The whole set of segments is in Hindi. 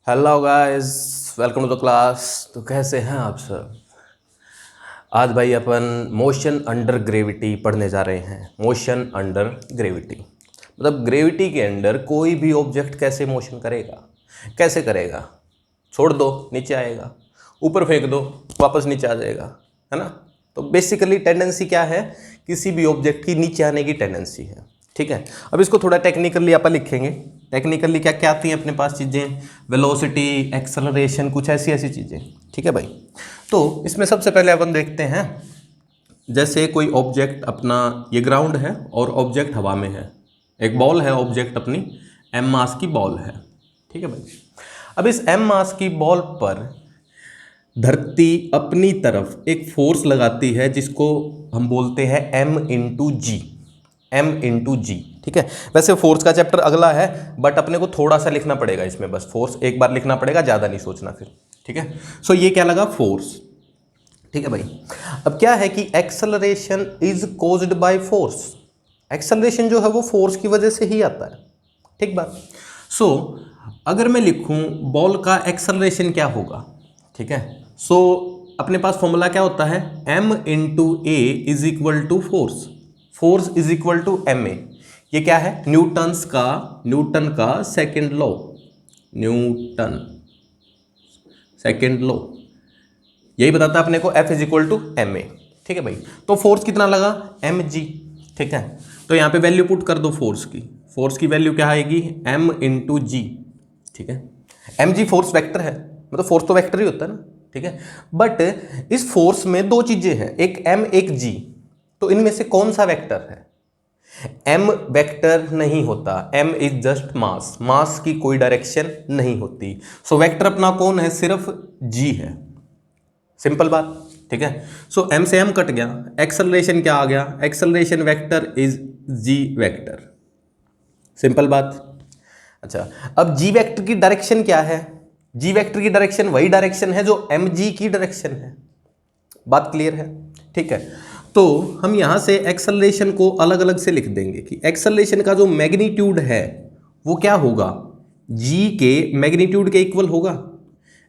Hello guys, welcome to the class. तो कैसे हैं आप सब? आज भाई अपन मोशन अंडर ग्रेविटी पढ़ने जा रहे हैं। मोशन अंडर ग्रेविटी मतलब ग्रेविटी के अंडर कोई भी ऑब्जेक्ट कैसे मोशन करेगा, कैसे करेगा। छोड़ दो नीचे आएगा, ऊपर फेंक दो वापस नीचे आ जाएगा, है ना। तो बेसिकली टेंडेंसी क्या है, किसी भी ऑब्जेक्ट की नीचे आने की टेंडेंसी है। ठीक है, अब इसको थोड़ा टेक्निकली अपन लिखेंगे। टेक्निकली क्या क्या आती हैं अपने पास चीज़ें, वेलोसिटी, एक्सेलरेशन, कुछ ऐसी ऐसी चीज़ें। ठीक है भाई, तो इसमें सबसे पहले अपन देखते हैं, जैसे कोई ऑब्जेक्ट अपना, ये ग्राउंड है और ऑब्जेक्ट हवा में है। एक बॉल है, ऑब्जेक्ट अपनी एम मास की बॉल है। ठीक है भाई, अब इस एम मास की बॉल पर धरती अपनी तरफ एक फोर्स लगाती है जिसको हम बोलते हैं एम इंटू जी। एम इंटू जी, ठीक है। वैसे फोर्स का चैप्टर अगला है, बट अपने को थोड़ा सा लिखना पड़ेगा इसमें, बस फोर्स एक बार लिखना पड़ेगा, ज़्यादा नहीं सोचना फिर। ठीक है, सो ये क्या लगा, फोर्स। ठीक है भाई, अब क्या है कि acceleration is caused by force. Acceleration जो है वो फोर्स की वजह से ही आता है। ठीक बात। सो अगर मैं लिखूं बॉल का एक्सेलरेशन क्या होगा, ठीक है, सो अपने पास फॉर्मूला क्या होता है, m into A is equal to force. Force is equal to M A. ये क्या है, न्यूटन का second law. Newton second law यही बताता है अपने को, F is equal to M A. ठीक है भाई, तो फोर्स कितना लगा, एम जी। ठीक है, तो यहाँ पे वैल्यू पुट कर दो फोर्स की। फोर्स की वैल्यू क्या आएगी, m इंटू जी। ठीक है, एम जी फोर्स वेक्टर है, मतलब फोर्स तो वेक्टर ही होता है ना। ठीक है, बट इस फोर्स में दो चीजें हैं, एक m एक g। तो इनमें से कौन सा वेक्टर है, m वेक्टर नहीं होता। m इज जस्ट मास, मास की कोई डायरेक्शन नहीं होती। सो वेक्टर अपना कौन है, सिर्फ g है। सिंपल बात। ठीक है, सो m से m कट गया, एक्सेलरेशन क्या आ गया, acceleration vector is g vector. Simple बात। अच्छा, अब g वेक्टर की डायरेक्शन क्या है, g वेक्टर की डायरेक्शन वही डायरेक्शन है जो mg की डायरेक्शन है। बात क्लियर है। ठीक है, तो हम यहां से एक्सेलरेशन को अलग अलग से लिख देंगे कि एक्सेलरेशन का जो मैग्नीट्यूड है वो क्या होगा, g के मैग्नीट्यूड के इक्वल होगा।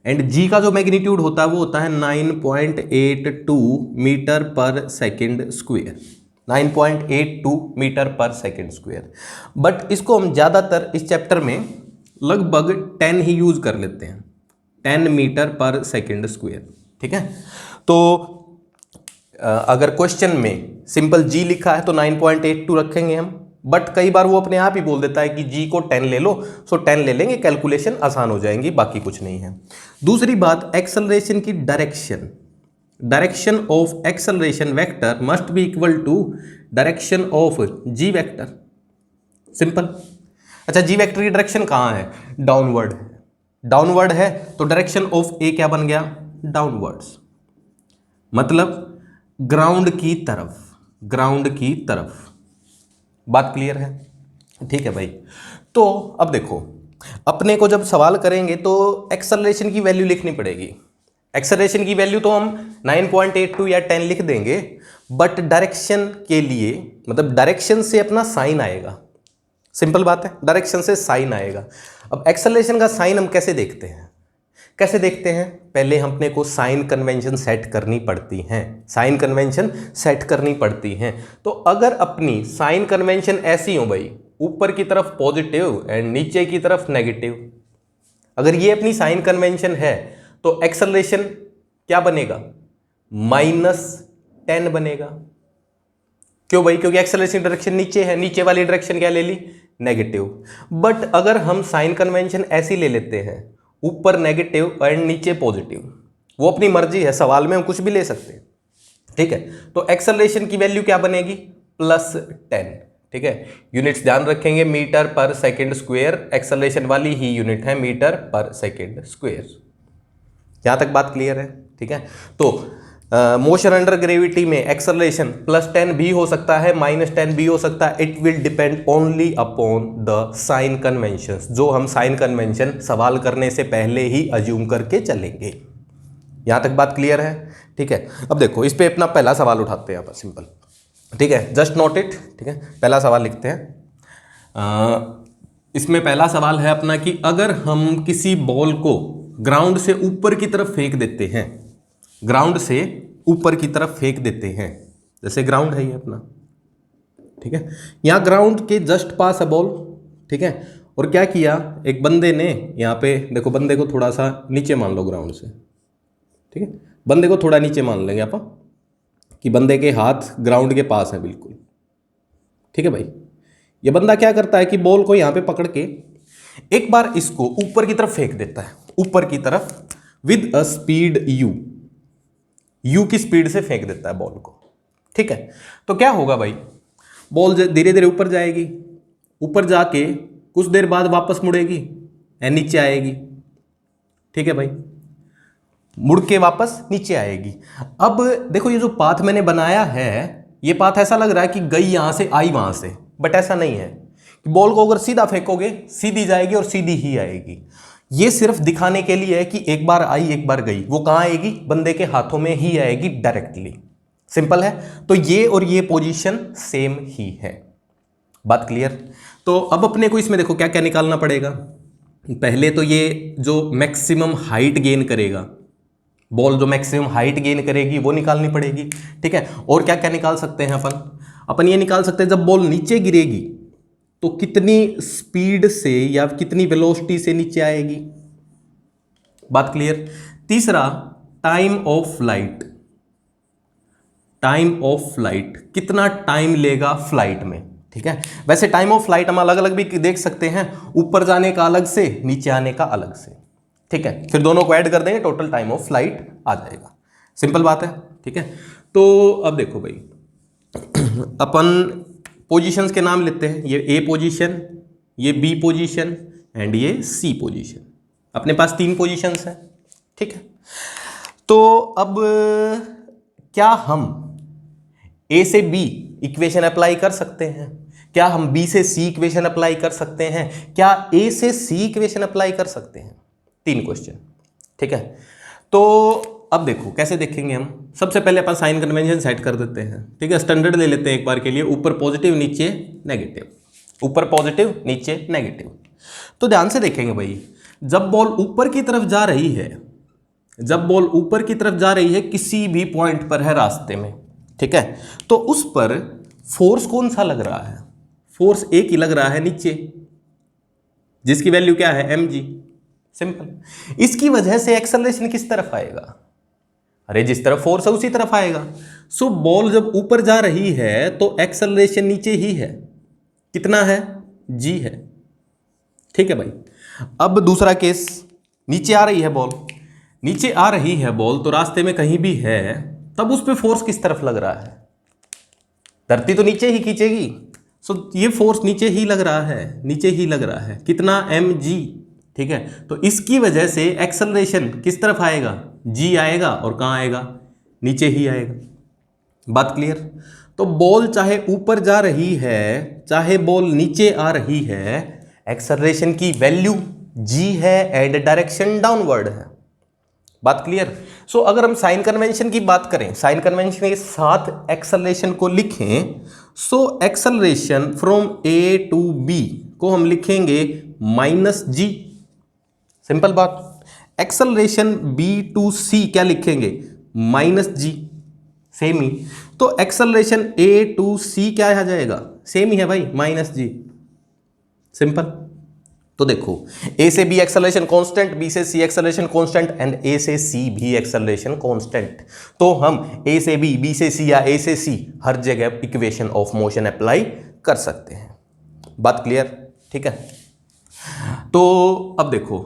एंड g का जो मैग्नीट्यूड होता है वो होता है 9.82 मीटर पर सेकेंड स्क्वायर। 9.82 मीटर पर सेकेंड स्क्वायर। बट इसको हम ज़्यादातर इस चैप्टर में लगभग 10 ही यूज कर लेते हैं, 10 मीटर पर सेकेंड स्क्वायर। ठीक है, तो अगर क्वेश्चन में सिंपल g लिखा है तो 9.82 रखेंगे हम, बट कई बार वो अपने आप ही बोल देता है कि g को 10 ले लो, सो 10 ले लेंगे, कैलकुलेशन आसान हो जाएंगी, बाकी कुछ नहीं है। दूसरी बात, एक्सेलरेशन की direction of acceleration vector must be equal to direction of g vector. Simple. अच्छा, g वेक्टर की डायरेक्शन कहाँ है, डाउनवर्ड है। डाउनवर्ड है तो डायरेक्शन ऑफ a क्या बन गया, डाउनवर्ड्स, मतलब ग्राउंड की तरफ, ग्राउंड की तरफ। बात क्लियर है। ठीक है भाई, तो अब देखो, अपने को जब सवाल करेंगे तो एक्सेलरेशन की वैल्यू लिखनी पड़ेगी। एक्सेलरेशन की वैल्यू तो हम 9.82 या 10 लिख देंगे, बट डायरेक्शन के लिए, मतलब डायरेक्शन से अपना साइन आएगा। सिंपल बात है, डायरेक्शन से साइन आएगा। अब एक्सेलरेशन का साइन हम कैसे देखते हैं, कैसे देखते हैं, पहले अपने को साइन कन्वेंशन सेट करनी पड़ती हैं। साइन कन्वेंशन सेट करनी पड़ती हैं। तो अगर अपनी साइन कन्वेंशन ऐसी हो भाई, ऊपर की तरफ पॉजिटिव एंड नीचे की तरफ नेगेटिव, अगर ये अपनी साइन कन्वेंशन है तो एक्सेलरेशन क्या बनेगा, -10 बनेगा। क्यों भाई, क्योंकि एक्सेलरेशन डायरेक्शन नीचे है, नीचे वाली डायरेक्शन क्या ले ली, नेगेटिव। बट अगर हम साइन कन्वेंशन ऐसी ले लेते हैं, ऊपर नेगेटिव एंड नीचे पॉजिटिव, वो अपनी मर्जी है, सवाल में हम कुछ भी ले सकते हैं। ठीक है, तो एक्सेलरेशन की वैल्यू क्या बनेगी, +10। ठीक है, यूनिट्स ध्यान रखेंगे, मीटर पर सेकेंड स्क्वायर, एक्सेलरेशन वाली ही यूनिट है मीटर पर सेकेंड स्क्वायर। यहां तक बात क्लियर है। ठीक है, तो मोशन अंडर ग्रेविटी में एक्सेलरेशन +10 भी हो सकता है, -10 भी हो सकता है। It will depend only upon the sign convention, जो हम साइन कन्वेंशन सवाल करने से पहले ही अज्यूम करके चलेंगे। यहां तक बात क्लियर है। ठीक है, अब देखो इस पे अपना पहला सवाल उठाते हैं अपन, सिंपल। ठीक है, जस्ट नोट इट। ठीक है, पहला सवाल लिखते हैं। इसमें पहला सवाल है अपना कि अगर हम किसी बॉल को ग्राउंड से ऊपर की तरफ फेंक देते हैं, ग्राउंड से ऊपर की तरफ फेंक देते हैं, जैसे ग्राउंड है ये अपना, ठीक है, यहाँ ग्राउंड के जस्ट पास है बॉल, ठीक है, और क्या किया, एक बंदे ने यहाँ पे देखो, बंदे को थोड़ा सा नीचे मान लो ग्राउंड से, ठीक है, बंदे को थोड़ा नीचे मान लेंगे आप कि बंदे के हाथ ग्राउंड के पास है बिल्कुल, ठीक है भाई। ये बंदा क्या करता है कि बॉल को यहाँ पे पकड़ के एक बार इसको ऊपर की तरफ फेंक देता है, ऊपर की तरफ विद अ स्पीड यू की स्पीड से फेंक देता है बॉल को, ठीक है। तो क्या होगा भाई, बॉल धीरे धीरे ऊपर जाएगी, ऊपर जाके कुछ देर बाद वापस मुड़ेगी या नीचे आएगी, ठीक है भाई, मुड़ के वापस नीचे आएगी। अब देखो ये जो पाथ मैंने बनाया है, ये पाथ ऐसा लग रहा है कि गई यहां से आई वहां से, बट ऐसा नहीं है कि बॉल को अगर सीधा फेंकोगे सीधी जाएगी और सीधी ही आएगी। ये सिर्फ दिखाने के लिए है कि एक बार आई एक बार गई, वो कहां आएगी, बंदे के हाथों में ही आएगी डायरेक्टली, सिंपल है। तो ये और ये पोजीशन सेम ही है, बात क्लियर। तो अब अपने को इसमें देखो क्या क्या निकालना पड़ेगा। पहले तो ये जो मैक्सिमम हाइट गेन करेगा, बॉल जो मैक्सिमम हाइट गेन करेगी वो निकालनी पड़ेगी, ठीक है। और क्या क्या निकाल सकते हैं अपन ये निकाल सकते हैं जब बॉल नीचे गिरेगी तो कितनी स्पीड से या कितनी वेलोसिटी से नीचे आएगी, बात क्लियर। तीसरा time of flight, time of flight, कितना टाइम लेगा फ्लाइट में, ठीक है। वैसे टाइम ऑफ फ्लाइट हम अलग अलग भी देख सकते हैं, ऊपर जाने का अलग से, नीचे आने का अलग से, ठीक है, फिर दोनों को ऐड कर देंगे, टोटल टाइम ऑफ फ्लाइट आ जाएगा, सिंपल बात है, ठीक है। तो अब देखो भाई, अपन पोजीशंस के नाम लेते हैं, ये ए पोजीशन, ये बी पोजीशन एंड ये सी पोजीशन, अपने पास 3 पोजीशंस हैं, ठीक है। तो अब क्या हम ए से बी इक्वेशन अप्लाई कर सकते हैं, क्या हम बी से सी इक्वेशन अप्लाई कर सकते हैं, क्या ए से सी इक्वेशन अप्लाई कर सकते हैं, 3 क्वेश्चन, ठीक है। तो अब देखो कैसे देखेंगे हम। सबसे पहले अपन साइन कन्वेंशन सेट कर देते हैं, ठीक है, स्टैंडर्ड ले लेते हैं एक बार के लिए, ऊपर पॉजिटिव नीचे नेगेटिव, ऊपर पॉजिटिव नीचे नेगेटिव। तो ध्यान से देखेंगे भाई, जब बॉल ऊपर की तरफ जा रही है, जब बॉल ऊपर की तरफ जा रही है किसी भी पॉइंट पर है रास्ते में, ठीक है, तो उस पर फोर्स कौन सा लग रहा है, फोर्स एक ही लग रहा है नीचे, जिसकी वैल्यू क्या है mg, सिंपल। इसकी वजह से एक्सेलरेशन किस तरफ आएगा, अरे जिस तरफ फोर्स है उसी तरफ आएगा। सो बॉल जब ऊपर जा रही है तो एक्सेलरेशन नीचे ही है, कितना है, g है, ठीक है भाई। अब दूसरा केस, नीचे आ रही है बॉल, नीचे आ रही है बॉल तो रास्ते में कहीं भी है, तब उस पर फोर्स किस तरफ लग रहा है, धरती तो नीचे ही खींचेगी, सो ये फोर्स नीचे ही लग रहा है, नीचे ही लग रहा है, कितना mg, ठीक है। तो इसकी वजह से एक्सेलरेशन किस तरफ आएगा, g आएगा, और कहाँ आएगा, नीचे ही आएगा, बात क्लियर। तो बॉल चाहे ऊपर जा रही है चाहे बॉल नीचे आ रही है, एक्सेलरेशन की वैल्यू g है एंड डायरेक्शन डाउनवर्ड है, बात क्लियर। सो अगर हम साइन कन्वेंशन की बात करें, साइन कन्वेंशन के साथ एक्सेलरेशन को लिखें, so acceleration from A to B को हम लिखेंगे -g, सिंपल बात। एक्सेलरेशन बी टू सी क्या लिखेंगे, -g, सेम ही। तो एक्सेलरेशन ए टू सी क्या आ जाएगा, सेम ही है भाई, -g, सिंपल। तो देखो ए से बी एक्सेलरेशन कांस्टेंट, बी से सी एक्सेलरेशन कांस्टेंट एंड ए से सी भी एक्सेलरेशन कांस्टेंट। तो हम ए से बी, बी से सी या ए से सी हर जगह इक्वेशन ऑफ मोशन अप्लाई कर सकते हैं, बात क्लियर, ठीक है। तो अब देखो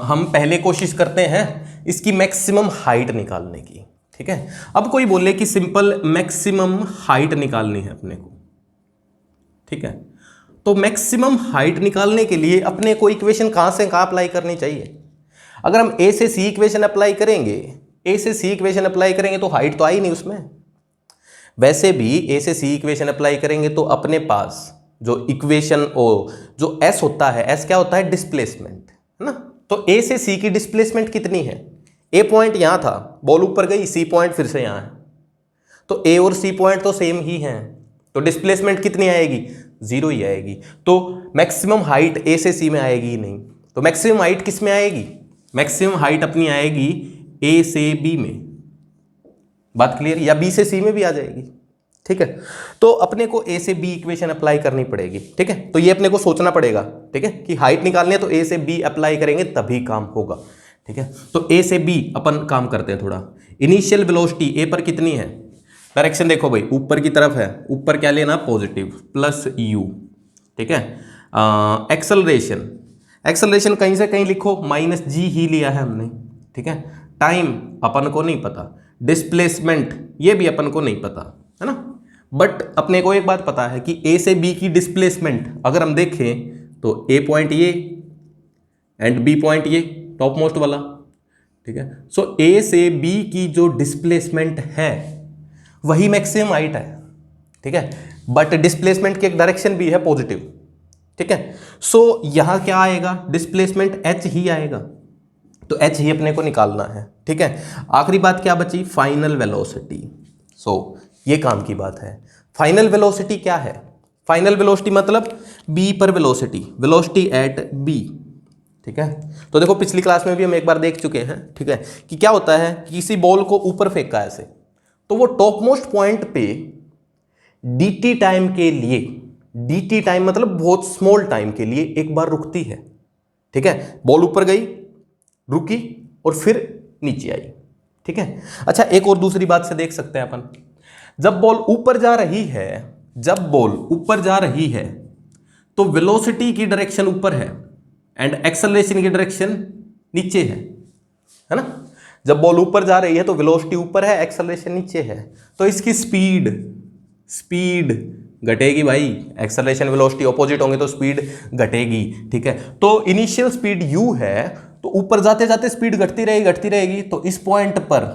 हम पहले कोशिश करते हैं इसकी मैक्सिमम हाइट निकालने की, ठीक है। अब कोई बोले कि सिंपल मैक्सिमम हाइट निकालनी है अपने को, ठीक है। तो मैक्सिमम हाइट निकालने के लिए अपने को इक्वेशन कहां से कहां अप्लाई करनी चाहिए। अगर हम ए से सी इक्वेशन अप्लाई करेंगे, ए से सी इक्वेशन अप्लाई करेंगे तो हाइट तो आई नहीं उसमें। वैसे भी ए से सी इक्वेशन अप्लाई करेंगे तो अपने पास जो इक्वेशन जो एस होता है, एस क्या होता है, डिस्प्लेसमेंट, है ना। तो ए से सी की डिस्प्लेसमेंट कितनी है, ए पॉइंट यहां था, बॉल ऊपर गई, सी पॉइंट फिर से यहां है, तो ए और सी पॉइंट तो सेम ही हैं, तो डिस्प्लेसमेंट कितनी आएगी, 0 ही आएगी। तो मैक्सिमम हाइट ए से सी में आएगी ही नहीं, तो मैक्सिमम हाइट किस में आएगी? मैक्सिमम हाइट अपनी आएगी ए से बी में। बात क्लियर? या बी से सी में भी आ जाएगी, ठीक है। तो अपने को ए से बी इक्वेशन अप्लाई करनी पड़ेगी, ठीक है। तो ये अपने को सोचना पड़ेगा, ठीक है, कि हाइट निकालनी है तो ए से बी अप्लाई करेंगे तभी काम होगा, ठीक है। तो ए से बी अपन काम करते हैं थोड़ा। इनिशियल वेलोसिटी ए पर कितनी है? डायरेक्शन देखो भाई, ऊपर की तरफ है, ऊपर क्या लेना? पॉजिटिव प्लस यू, ठीक है। एक्सेलरेशन, एक्सेलरेशन कहीं से कहीं लिखो, माइनस जी ही लिया है हमने, ठीक है। टाइम अपन को नहीं पता, डिस्प्लेसमेंट ये भी अपन को नहीं पता, है ना। बट अपने को एक बात पता है कि ए से बी की डिस्प्लेसमेंट अगर हम देखें तो ए पॉइंट ये एंड बी पॉइंट ये टॉप मोस्ट वाला, ठीक है। सो ए से बी की जो डिस्प्लेसमेंट है वही मैक्सिमम हाइट है, ठीक है। बट डिस्प्लेसमेंट की एक डायरेक्शन भी है पॉजिटिव, ठीक है। सो यहां क्या आएगा? डिस्प्लेसमेंट एच ही आएगा, तो एच ही अपने को निकालना है, ठीक है। आखिरी बात क्या बची? Final velocity. सो ये काम की बात है। फाइनल वेलोसिटी क्या है? फाइनल वेलोसिटी मतलब बी पर वेलोसिटी, वेलोसिटी एट बी, ठीक है। तो देखो पिछली क्लास में भी हम एक बार देख चुके हैं, ठीक है, कि क्या होता है कि किसी बॉल को ऊपर फेंका ऐसे, तो वो टॉप मोस्ट पॉइंट पे dt टाइम के लिए, dt टाइम मतलब बहुत स्मॉल टाइम के लिए एक बार रुकती है, ठीक है। बॉल ऊपर गई, रुकी और फिर नीचे आई, ठीक है। अच्छा, एक और दूसरी बात से देख सकते हैं अपन, जब बॉल ऊपर जा रही है, जब बॉल ऊपर जा रही है तो वेलोसिटी की डायरेक्शन ऊपर है एंड एक्सेलरेशन की डायरेक्शन नीचे है ना। जब बॉल ऊपर जा रही है तो वेलोसिटी ऊपर है, एक्सेलरेशन नीचे है, तो इसकी स्पीड घटेगी भाई। एक्सेलरेशन वेलोसिटी ऑपोजिट होंगे तो स्पीड घटेगी, ठीक है। तो इनिशियल स्पीड u है, तो ऊपर जाते जाते स्पीड घटती रहेगी। तो इस पॉइंट पर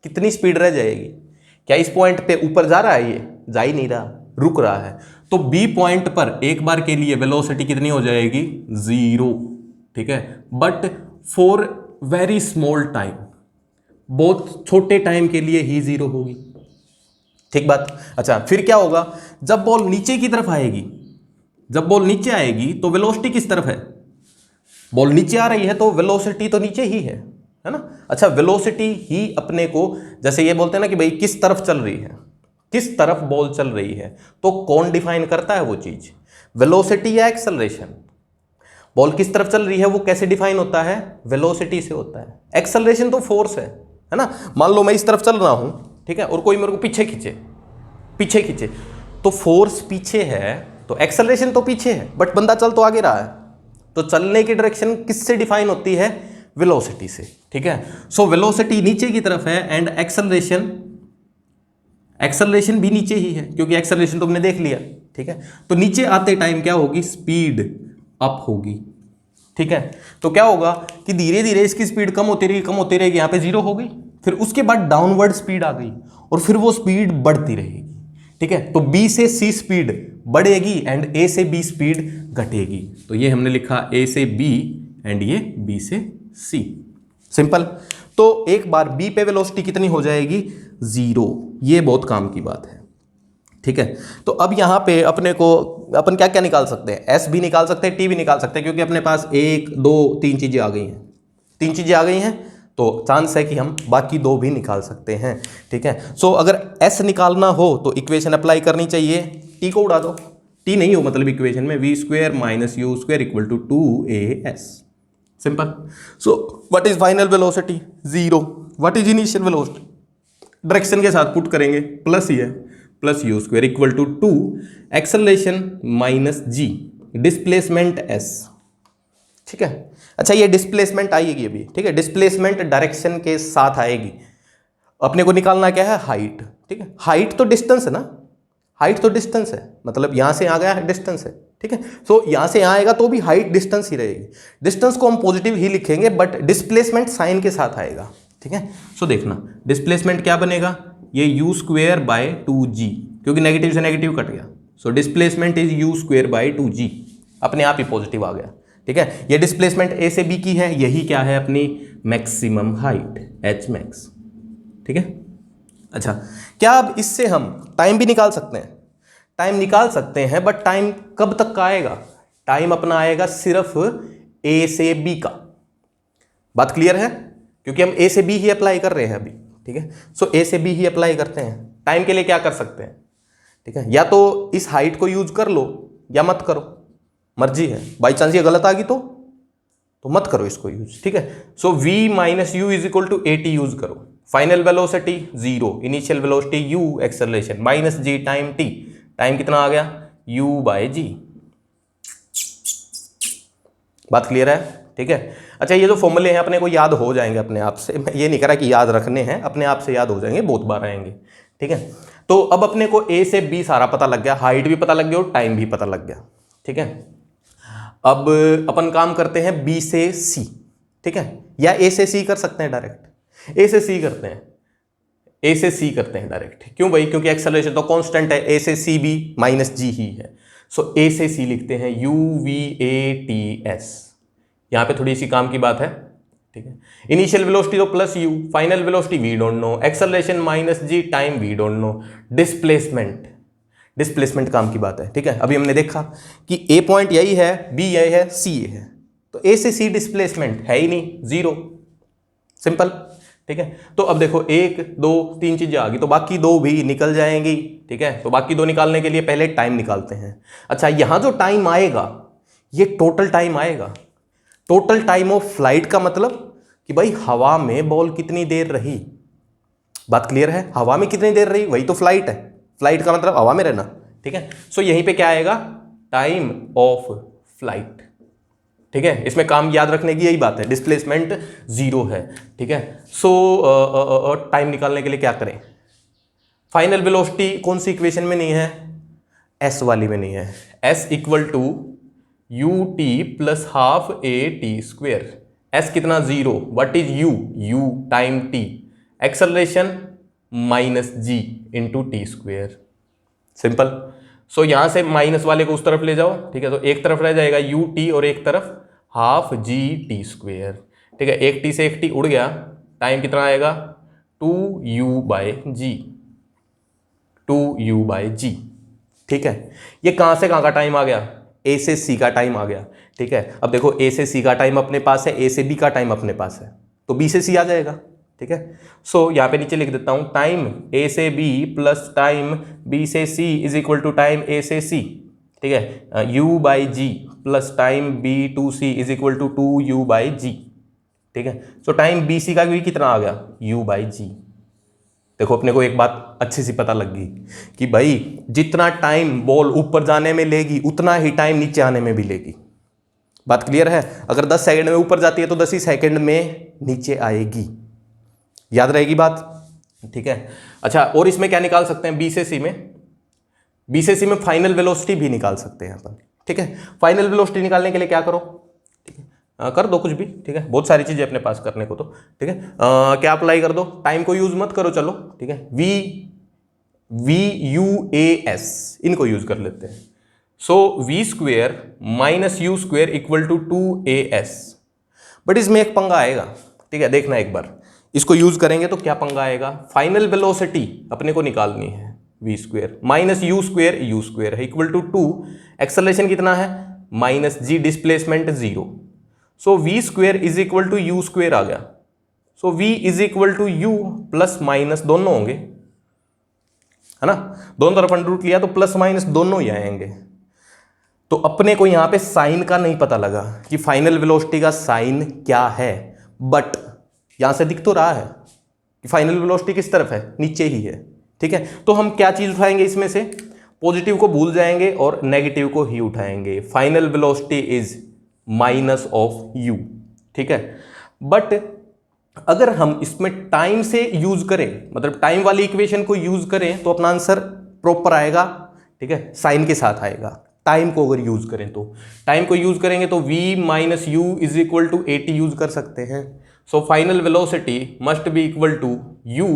कितनी स्पीड रह जाएगी? क्या इस पॉइंट पे ऊपर जा रहा है? ये जा ही नहीं रहा, रुक रहा है। तो बी पॉइंट पर एक बार के लिए वेलोसिटी कितनी हो जाएगी? 0, ठीक है। But for very small time, बहुत छोटे टाइम के लिए ही 0 होगी, ठीक बात। अच्छा, फिर क्या होगा? जब बॉल नीचे की तरफ आएगी, जब बॉल नीचे आएगी तो वेलोसिटी किस तरफ है? बॉल नीचे आ रही है तो वेलोसिटी तो नीचे ही है ना। अच्छा, वेलोसिटी ही अपने को, जैसे ये बोलते हैं ना कि भाई किस तरफ चल रही है, किस तरफ बॉल चल रही है, तो कौन डिफाइन करता है वो चीज? वेलोसिटी या एक्सेलरेशन? बॉल किस तरफ चल रही है वो कैसे डिफाइन होता है? वेलोसिटी से होता है। एक्सेलरेशन तो फोर्स है ना। मान लो मैं इस तरफ चल रहा हूं, ठीक है, और कोई मेरे को पीछे खींचे, तो फोर्स पीछे है, तो एक्सेलरेशन तो पीछे है, बट बंदा चल तो आगे रहा है। तो चलने की डायरेक्शन किससे डिफाइन होती है? वेलोसिटी से, ठीक है। सो वेलोसिटी नीचे की तरफ है एंड एक्सेलरेशन भी नीचे ही है, क्योंकि एक्सेलरेशन तो हमने देख लिया, ठीक है। तो नीचे आते टाइम क्या होगी? स्पीड अप होगी, ठीक है। तो क्या होगा कि धीरे धीरे इसकी स्पीड कम होती रहेगी, यहाँ पे 0 हो गई, फिर उसके बाद डाउनवर्ड स्पीड आ गई और फिर वो स्पीड बढ़ती रहेगी, ठीक है। तो B से C स्पीड बढ़ेगी एंड A से B स्पीड घटेगी। तो ये हमने लिखा A से B एंड ये B से C, सिंपल। तो एक बार B पे वेलोसिटी कितनी हो जाएगी? 0। ये बहुत काम की बात है, ठीक है। तो अब यहाँ पे अपने को अपन क्या क्या निकाल सकते हैं? S भी निकाल सकते हैं, T भी निकाल सकते हैं, क्योंकि अपने पास 1 2 3 चीजें आ गई हैं, 3 चीजें आ गई हैं, तो चांस है कि हम बाकी 2 भी निकाल सकते हैं, ठीक है। सो अगर S निकालना हो तो इक्वेशन अप्लाई करनी चाहिए, T को उड़ा दो, T नहीं हो मतलब इक्वेशन में v² - u² = 2as, simple. So what is final velocity? 0। What is initial velocity? Direction के साथ पुट करेंगे, प्लस ही है, plus u² = 2 acceleration minus g, displacement s, ठीक है। अच्छा, ये डिस्प्लेसमेंट आएगी अभी, ठीक है, डिस्प्लेसमेंट डायरेक्शन के साथ आएगी। अपने को निकालना क्या है? हाइट, ठीक है। हाइट तो डिस्टेंस है ना, हाइट तो डिस्टेंस है, मतलब यहां से आ गया है डिस्टेंस है, ठीक है। सो यहां से यहां आएगा तो भी हाइट डिस्टेंस ही रहेगी। डिस्टेंस को हम पॉजिटिव ही लिखेंगे, बट डिस्प्लेसमेंट साइन के साथ आएगा, ठीक है। सो देखना डिस्प्लेसमेंट क्या बनेगा? ये u² / 2g, क्योंकि नेगेटिव से नेगेटिव कट गया। So displacement is u² / 2g, अपने आप ही पॉजिटिव आ गया, ठीक है। ये डिस्प्लेसमेंट ए से बी की है, यही क्या है? अपनी मैक्सिमम हाइट h max, ठीक है। अच्छा, क्या अब इससे हम टाइम भी निकाल सकते हैं? टाइम निकाल सकते हैं, बट टाइम कब तक का आएगा? टाइम अपना आएगा सिर्फ ए से बी का। बात क्लियर है? क्योंकि हम ए से बी ही अप्लाई कर रहे हैं अभी, ठीक है। सो ए से बी ही अप्लाई करते हैं। टाइम के लिए क्या कर सकते हैं, ठीक है, या तो इस हाइट को यूज कर लो या मत करो, मर्जी है। बाई चांस ये गलत आ गई तो मत करो इसको यूज, ठीक है। So v minus U is equal to A T use करो। Final velocity 0, initial velocity u, acceleration minus G time t। Time कितना आ गया? u by G. बात क्लियर है? ठीक है। अच्छा, ये जो फॉर्मूले हैं अपने को याद हो जाएंगे अपने आप से, मैं ये नहीं कह रहा कि याद रखने हैं, अपने आप से याद हो जाएंगे, बहुत बार आएंगे, ठीक है। तो अब अपने को a से b सारा पता लग गया, हाइट भी पता लग गया और टाइम भी पता लग गया, ठीक है। अब अपन काम करते हैं b से c, ठीक है, या a से c कर सकते हैं डायरेक्ट। a से c करते हैं, a से c करते हैं डायरेक्ट। क्यों भाई? क्योंकि एक्सेलरेशन तो कांस्टेंट है, a से c भी माइनस g ही है। सो a से c लिखते हैं u v a t s। यहां पे थोड़ी सी काम की बात है, ठीक है। इनिशियल वेलोसिटी तो plus u, final velocity we don't know, acceleration minus g, time we don't know, displacement काम की बात है, ठीक है। अभी हमने देखा कि ए पॉइंट यही है, बी यही है, सी ये है, तो ए से सी डिस्प्लेसमेंट है ही नहीं, 0, सिंपल, ठीक है। तो अब देखो 1 2 3 चीजें आ गई, तो बाकी 2 भी निकल जाएंगी, ठीक है। तो बाकी 2 निकालने के लिए पहले टाइम निकालते हैं। अच्छा, यहां जो टाइम आएगा ये टोटल टाइम आएगा। टोटल टाइम ऑफ फ्लाइट का मतलब कि भाई हवा में बॉल कितनी देर रही। बात क्लियर है? हवा में कितनी देर रही, वही तो फ्लाइट है। फ्लाइट का मतलब हवा में रहना, ठीक है। सो यहीं पे क्या आएगा? टाइम ऑफ फ्लाइट, ठीक है। इसमें काम याद रखने की यही बात है, डिस्प्लेसमेंट 0 है, ठीक है। सो टाइम निकालने के लिए क्या करें? फाइनल वेलोसिटी कौन सी इक्वेशन में नहीं है? एस वाली में नहीं है। S equal to U T plus half A T square. S कितना? 0। What is you? U time T, acceleration minus G into T square, simple. So यहां से माइनस वाले को उस तरफ ले जाओ, ठीक है। तो एक तरफ रह जाएगा यू टी और एक तरफ हाफ जी टी स्क्वेयर, ठीक है। एक टी से एक टी उड़ गया, टाइम कितना आएगा? 2u बाय जी, 2u बाय जी, ठीक है। ये कहां से कहां का टाइम आ गया? ए से सी का टाइम आ गया, ठीक है। अब देखो ए से सी का टाइम अपने पास है, ए से बी का टाइम अपने पास है, तो बी से सी आ जाएगा, ठीक है। सो यहां पे नीचे लिख देता हूं, टाइम ए से बी प्लस टाइम बी से C is equal to time A से सी, ठीक है। u by G plus time B to C is equal to 2u by G, ठीक है। सो टाइम बी सी का भी कितना आ गया? u बाई जी। देखो अपने को एक बात अच्छी सी पता लग गई कि भाई जितना टाइम बॉल ऊपर जाने में लेगी उतना ही टाइम नीचे आने में भी लेगी। बात क्लियर है? अगर 10 सेकंड में ऊपर जाती है तो 10 ही सेकंड में नीचे आएगी। याद रहेगी बात, ठीक है। अच्छा, और इसमें क्या निकाल सकते हैं? बी से सी में, बी से सी में फाइनल वेलोसिटी भी निकाल सकते हैं अपन, ठीक है। फाइनल वेलोसिटी निकालने के लिए क्या करो? ठीक है, कर दो कुछ भी, ठीक है। बहुत सारी चीजें अपने पास करने को तो, ठीक है। क्या अप्लाई कर दो? टाइम को यूज मत करो, चलो, ठीक है। वी यू ए एस इनको यूज कर लेते हैं। So V square minus U square equal to 2as। But इसमें एक पंगा आएगा, ठीक है, देखना एक बार। इसको यूज करेंगे तो क्या पंगा आएगा? फाइनल वेलोसिटी अपने को निकालनी है, V square minus U square है इक्वल टू 2। एक्सेलरेशन कितना है? Minus G, displacement 0। So V square is equal to U square आ गया। So V is equal to U plus minus दोनों होंगे, है ना। दोनों तरफ अंडर रूट लिया तो प्लस माइनस दोनों ही आएंगे। तो अपने को यहां पे साइन का नहीं पता लगा कि फाइनल वेलोसिटी का साइन क्या है, बट यहां से दिख तो रहा है कि फाइनल वेलोसिटी किस तरफ है? नीचे ही है, ठीक है। तो हम क्या चीज उठाएंगे इसमें से? पॉजिटिव को भूल जाएंगे और नेगेटिव को ही उठाएंगे। Final velocity is minus of you, ठीक है। बट अगर हम इसमें टाइम से यूज करें, मतलब टाइम वाली इक्वेशन को यूज करें, तो अपना आंसर प्रॉपर आएगा, ठीक है, साइन के साथ आएगा। टाइम को अगर यूज करें तो, टाइम को यूज करेंगे तो v minus U is equal to A T use कर सकते हैं। So final velocity must be equal to u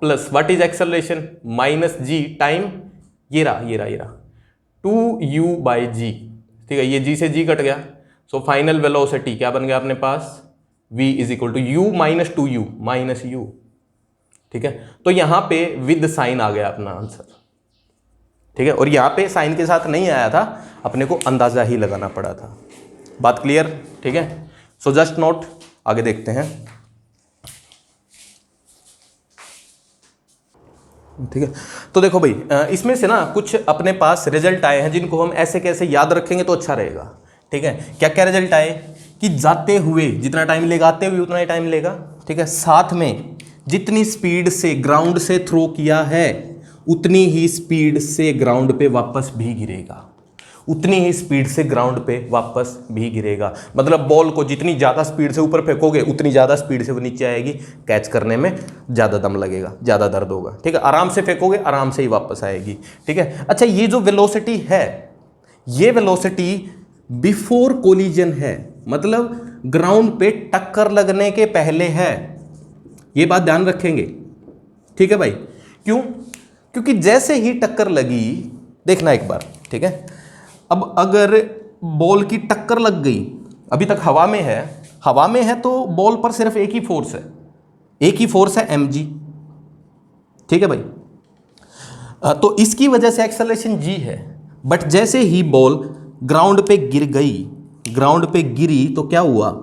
plus what is acceleration minus G time, ये रहा 2u बाई जी, ठीक है। ये g से g कट गया। सो फाइनल वेलोसिटी क्या बन गया अपने पास? v is equal to u minus 2u minus u, ठीक है। तो यहां पे विद साइन आ गया अपना आंसर, ठीक है, और यहाँ पे साइन के साथ नहीं आया था, अपने को अंदाज़ा ही लगाना पड़ा था। बात क्लियर? ठीक है, सो जस्ट नोट, आगे देखते हैं। ठीक है, तो देखो भाई, इसमें से ना कुछ अपने पास रिजल्ट आए हैं जिनको हम ऐसे कैसे याद रखेंगे तो अच्छा रहेगा। ठीक है, क्या क्या रिजल्ट आए कि जाते हुए जितना टाइम लेगा, आते हुए उतना ही टाइम लेगा। ठीक है, साथ में जितनी स्पीड से ग्राउंड से थ्रो किया है उतनी ही स्पीड से ग्राउंड पे वापस भी गिरेगा, उतनी ही स्पीड से ग्राउंड पे वापस भी गिरेगा। मतलब बॉल को जितनी ज़्यादा स्पीड से ऊपर फेंकोगे उतनी ज़्यादा स्पीड से वो नीचे आएगी, कैच करने में ज़्यादा दम लगेगा, ज़्यादा दर्द होगा। ठीक है, आराम से फेंकोगे आराम से ही वापस आएगी। ठीक है, अच्छा ये जो वेलोसिटी है, ये वेलोसिटी बिफोर कोलिजन है, मतलब ग्राउंड पे टक्कर लगने के पहले है। ये बात ध्यान रखेंगे। ठीक है भाई, क्यों? क्योंकि जैसे ही टक्कर लगी, देखना एक बार। ठीक है, अब अगर बॉल की टक्कर लग गई, अभी तक हवा में है, हवा में है तो बॉल पर सिर्फ एक ही फोर्स है, एक ही फोर्स है mg। ठीक है भाई, तो इसकी वजह से एक्सेलरेशन g है। बट जैसे ही बॉल ग्राउंड पे गिर गई, ग्राउंड पे गिरी तो क्या हुआ,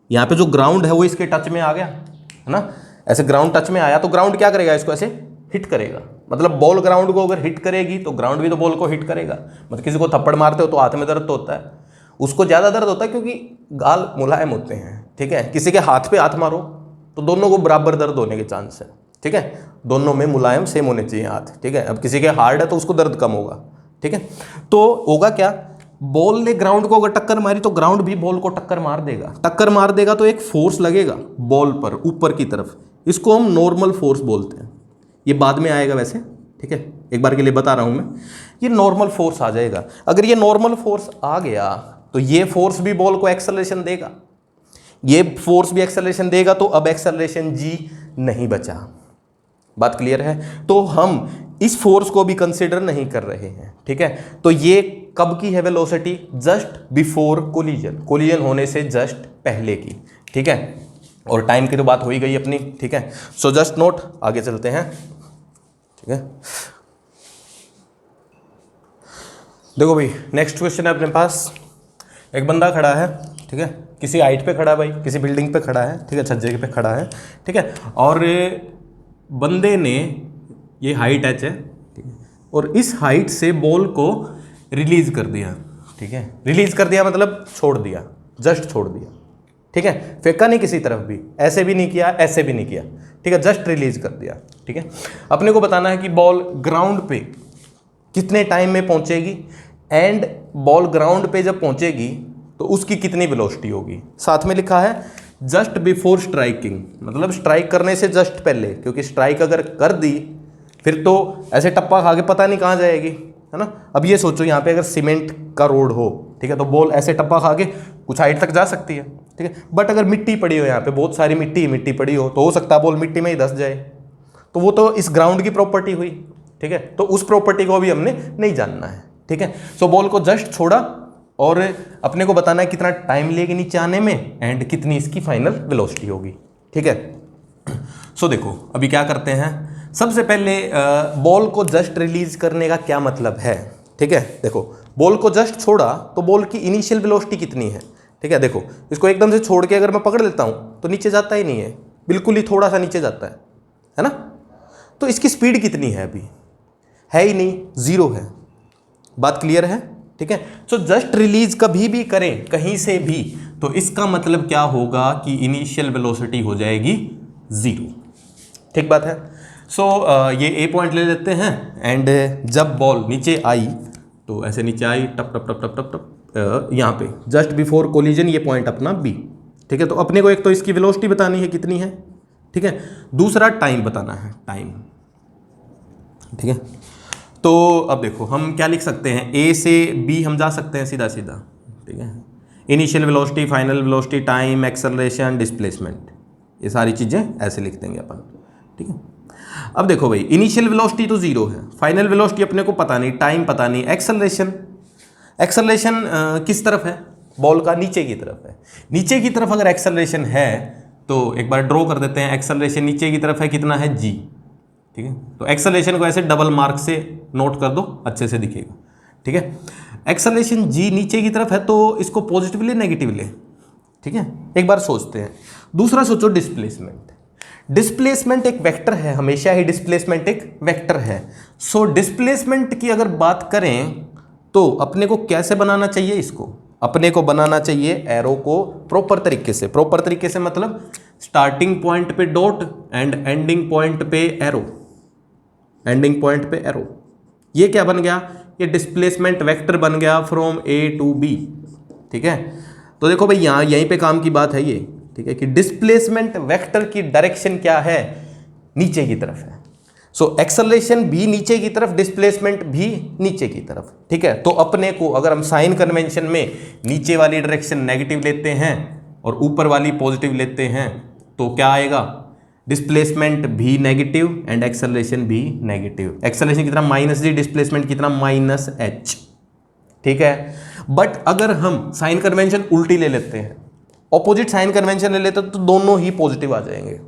यहाँ पे जो ग्राउंड है वो इसके टच में आ गया, है ना। ऐसे ग्राउंड टच में आया तो ग्राउंड क्या करेगा, इसको ऐसे हिट करेगा। मतलब बॉल ग्राउंड को अगर हिट करेगी तो ग्राउंड भी तो बॉल को हिट करेगा। मतलब किसी को थप्पड़ मारते हो तो हाथ में दर्द तो होता है, उसको ज़्यादा दर्द होता है क्योंकि गाल मुलायम होते हैं। ठीक है, किसी के हाथ पे हाथ मारो तो दोनों को बराबर दर्द होने के चांस है। ठीक है, दोनों में मुलायम सेम होने चाहिए हाथ। ठीक है, अब किसी के हार्ड है तो उसको दर्द कम होगा। ठीक है, तो होगा क्या, बॉल ने ग्राउंड को अगर टक्कर मारी तो ग्राउंड भी बॉल को टक्कर मार देगा। टक्कर मार देगा तो एक फोर्स लगेगा बॉल पर ऊपर की तरफ, इसको हम नॉर्मल फोर्स बोलते हैं। ये बाद में आएगा वैसे। ठीक है, एक बार के लिए बता रहा हूं मैं, ये नॉर्मल फोर्स आ जाएगा। अगर ये नॉर्मल फोर्स आ गया तो ये फोर्स भी बॉल को एक्सेलरेशन देगा, ये फोर्स भी एक्सेलरेशन देगा, तो अब एक्सेलरेशन g नहीं बचा। बात क्लियर है? तो हम इस फोर्स को भी कंसीडर नहीं कर रहे हैं। ठीक है, तो ये कब की है velocity, just before collision, collision होने से जस्ट पहले की। ठीक है, और टाइम की तो बात हो ही गई अपनी। ठीक है, सो जस्ट नोट, आगे चलते हैं। ठीक है, देखो भाई, नेक्स्ट क्वेश्चन है अपने पास। एक बंदा खड़ा है, ठीक है, किसी हाइट पे खड़ा है भाई, किसी बिल्डिंग पे खड़ा है, ठीक है, छज्जे पे खड़ा है। ठीक है, और बंदे ने, ये हाइट h है, ठीक है, और इस हाइट से बॉल को रिलीज कर दिया। ठीक है, रिलीज कर दिया मतलब छोड़ दिया, जस्ट छोड़ दिया। ठीक है, फेंका नहीं किसी तरफ भी, ऐसे भी नहीं किया, ऐसे भी नहीं किया। ठीक है, जस्ट रिलीज कर दिया। ठीक है, अपने को बताना है कि बॉल ग्राउंड पे कितने टाइम में पहुंचेगी, एंड बॉल ग्राउंड पे जब पहुंचेगी तो उसकी कितनी वेलोसिटी होगी। साथ में लिखा है जस्ट बिफोर स्ट्राइकिंग, मतलब स्ट्राइक करने से जस्ट पहले, क्योंकि स्ट्राइक अगर कर दी फिर तो ऐसे टप्पा खा के पता नहीं कहाँ जाएगी, है ना। अब ये सोचो, यहाँ पे अगर सीमेंट का रोड हो, ठीक है, तो बॉल ऐसे टप्पा खा के कुछ हाइट तक जा सकती है। ठीक है, बट अगर मिट्टी पड़ी हो, यहाँ पे बहुत सारी मिट्टी पड़ी हो, तो हो सकता है बॉल मिट्टी में ही धंस जाए। तो वो तो इस ग्राउंड की प्रॉपर्टी हुई। ठीक है, तो उस प्रॉपर्टी को भी हमने नहीं जानना है। ठीक है, सो बॉल को जस्ट छोड़ा और अपने को बताना है कितना टाइम लेगी नीचे आने में एंड कितनी इसकी फाइनल वेलोसिटी होगी। ठीक है, सो देखो अभी क्या करते हैं। सबसे पहले बॉल को जस्ट रिलीज करने का क्या मतलब है। ठीक है, देखो बॉल को जस्ट छोड़ा तो बॉल की इनिशियल वेलोसिटी कितनी है। ठीक है, देखो इसको एकदम से छोड़ के अगर मैं पकड़ लेता हूँ तो नीचे जाता ही नहीं है, बिल्कुल ही थोड़ा सा नीचे जाता है ना। तो इसकी स्पीड कितनी है, अभी है ही नहीं, जीरो है। बात क्लियर है? ठीक है, सो जस्ट रिलीज कभी भी करें कहीं से भी तो इसका मतलब क्या होगा कि इनिशियल वेलोसिटी हो जाएगी जीरो। ठीक बात है। सो ये ए पॉइंट ले लेते हैं एंड जब बॉल नीचे आई तो ऐसे नीचे आई, टप टप टप टप टप टप, यहाँ पे जस्ट बिफोर कोलिजन, ये पॉइंट अपना बी। ठीक है, तो अपने को एक तो इसकी वेलोसिटी बतानी है कितनी है। ठीक है, दूसरा टाइम बताना है, टाइम। ठीक है, तो अब देखो हम क्या लिख सकते हैं, ए से बी हम जा सकते हैं सीधा सीधा। ठीक है, initial velocity, final velocity, time, acceleration, displacement, ये सारी चीज़ें ऐसे लिख देंगे अपन। ठीक है, अब देखो भाई, इनिशियल वेलोसिटी तो जीरो है, फाइनल वेलोसिटी अपने को पता नहीं, टाइम पता नहीं, एक्सेलरेशन किस तरफ है, बॉल का नीचे की तरफ है। नीचे की तरफ अगर एक्सेलरेशन है तो एक बार ड्रॉ कर देते हैं, एक्सेलरेशन नीचे की तरफ है, कितना है g। ठीक है। तो एक्सेलरेशन को ऐसे डबल मार्क से नोट कर दो, अच्छे से दिखेगा, ठीक है। एक्सेलरेशन जी नीचे की तरफ है तो इसको पॉजिटिव ले नेगेटिव ले, ठीक है। एक बार सोचते हैं। दूसरा सोचो डिस्प्लेसमेंट। डिस्प्लेसमेंट एक वेक्टर है, हमेशा ही डिस्प्लेसमेंट एक वेक्टर है। सो डिस्प्लेसमेंट की अगर बात करें तो अपने को कैसे बनाना चाहिए इसको, अपने को बनाना चाहिए एरो को प्रॉपर तरीके से। प्रॉपर तरीके से मतलब स्टार्टिंग पॉइंट पे डॉट एंड एंडिंग पॉइंट पे एरो, एंडिंग पॉइंट पे एरो। ये क्या बन गया, ये डिस्प्लेसमेंट वेक्टर बन गया फ्रॉम ए टू बी, ठीक है। तो देखो भाई यहाँ यहीं पे काम की बात है ये, ठीक है, कि डिस्प्लेसमेंट वेक्टर की डायरेक्शन क्या है, नीचे की तरफ है। सो एक्सेलरेशन भी नीचे की तरफ, डिस्प्लेसमेंट भी नीचे की तरफ, ठीक है। तो अपने को अगर हम साइन कन्वेंशन में नीचे वाली डायरेक्शन नेगेटिव लेते हैं और ऊपर वाली पॉजिटिव लेते हैं तो क्या आएगा, डिस्प्लेसमेंट भी नेगेटिव एंड एक्सेलरेशन भी नेगेटिव। एक्सेलरेशन कितना माइनस जी, डिस्प्लेसमेंट कितना माइनस एच, ठीक है। बट अगर हम साइन कन्वेंशन उल्टी ले लेते हैं, ऑपोजिट साइन कन्वेंशन ले लेते हैं तो दोनों ही पॉजिटिव आ जाएंगे,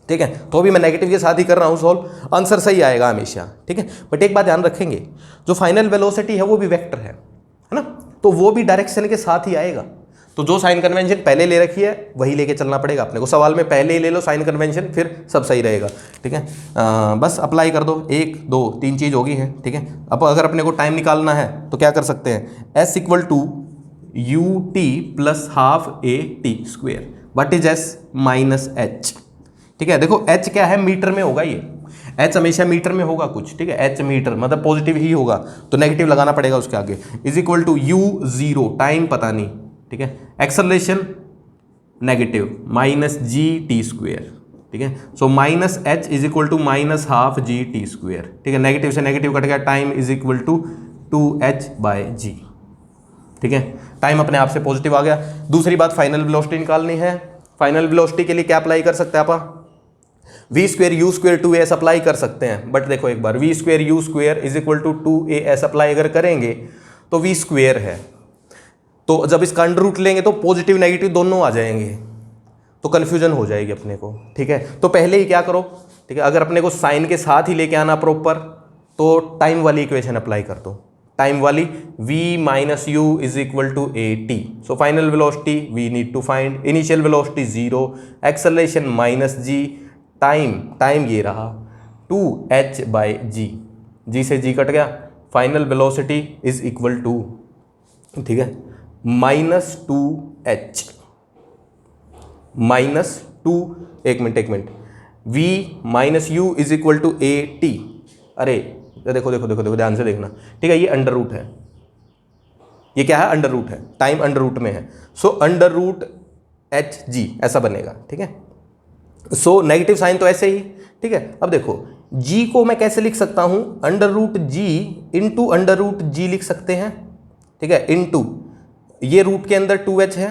ठीक है। तो अभी मैं नेगेटिव के साथ ही कर रहा हूं सॉल्व, आंसर सही आएगा हमेशा, ठीक है। बट एक बात ध्यान रखेंगे, जो फाइनल वेलोसिटी है वो भी वेक्टर है ना, तो वो भी डायरेक्शन के साथ ही आएगा। तो जो साइन कन्वेंशन पहले ले रखी है वही लेके चलना पड़ेगा अपने को। सवाल में पहले ही ले लो साइन कन्वेंशन, फिर सब सही रहेगा, ठीक है। बस अप्लाई कर दो, 1 2 3 चीज़ होगी है, ठीक है। अब अगर अपने को टाइम निकालना है तो क्या कर सकते हैं, S equal to U T plus half A T square, what is S minus H, ठीक है। देखो H क्या है, मीटर में होगा ये, H हमेशा मीटर में होगा कुछ, ठीक है। H मीटर मतलब पॉजिटिव ही होगा तो नेगेटिव लगाना पड़ेगा उसके आगे। Is equal to U zero, time पता नहीं, ठीक है। Acceleration negative minus G T square, ठीक है। So minus H is equal to minus half G T square, ठीक है। नेगेटिव से नेगेटिव कट गया, time is equal to 2h by G, ठीक है। टाइम अपने आप से पॉजिटिव आ गया। दूसरी बात फाइनल वेलोसिटी निकालनी है। फाइनल वेलोसिटी के लिए क्या अप्लाई कर सकते हैं आप, V square U square 2as apply कर सकते हैं। बट देखो एक बार, V square U square is equal to 2as apply अगर करेंगे तो वी स्क्वेयर है, तो जब इसका अंडर रूट लेंगे तो पॉजिटिव नेगेटिव दोनों आ जाएंगे, तो कन्फ्यूजन हो जाएगी अपने को, ठीक है। तो पहले ही क्या करो, ठीक है, अगर अपने को साइन के साथ ही लेके आना प्रॉपर तो टाइम वाली इक्वेशन अप्लाई कर दो, टाइम वाली, v minus U is equal to A T. So final velocity we need to find, initial velocity 0, acceleration minus G, time ये रहा 2h बाई जी, जी से जी कट गया, final velocity is equal to, ठीक है, -2h -2, एक minute, v minus U is equal to A T. अरे देखो ध्यान से देखना, ठीक है। ये अंडर रूट है, ये क्या है, अंडर रूट है, टाइम अंडर रूट में है। So under root H G ऐसा बनेगा, ठीक है। सो नेगेटिव साइन तो ऐसे ही, ठीक है। अब देखो g को मैं कैसे लिख सकता हूं, अंडर रूट जी इंटू अंडर रूट जी लिख सकते हैं, ठीक है। इंटू ये रूट के अंदर 2h है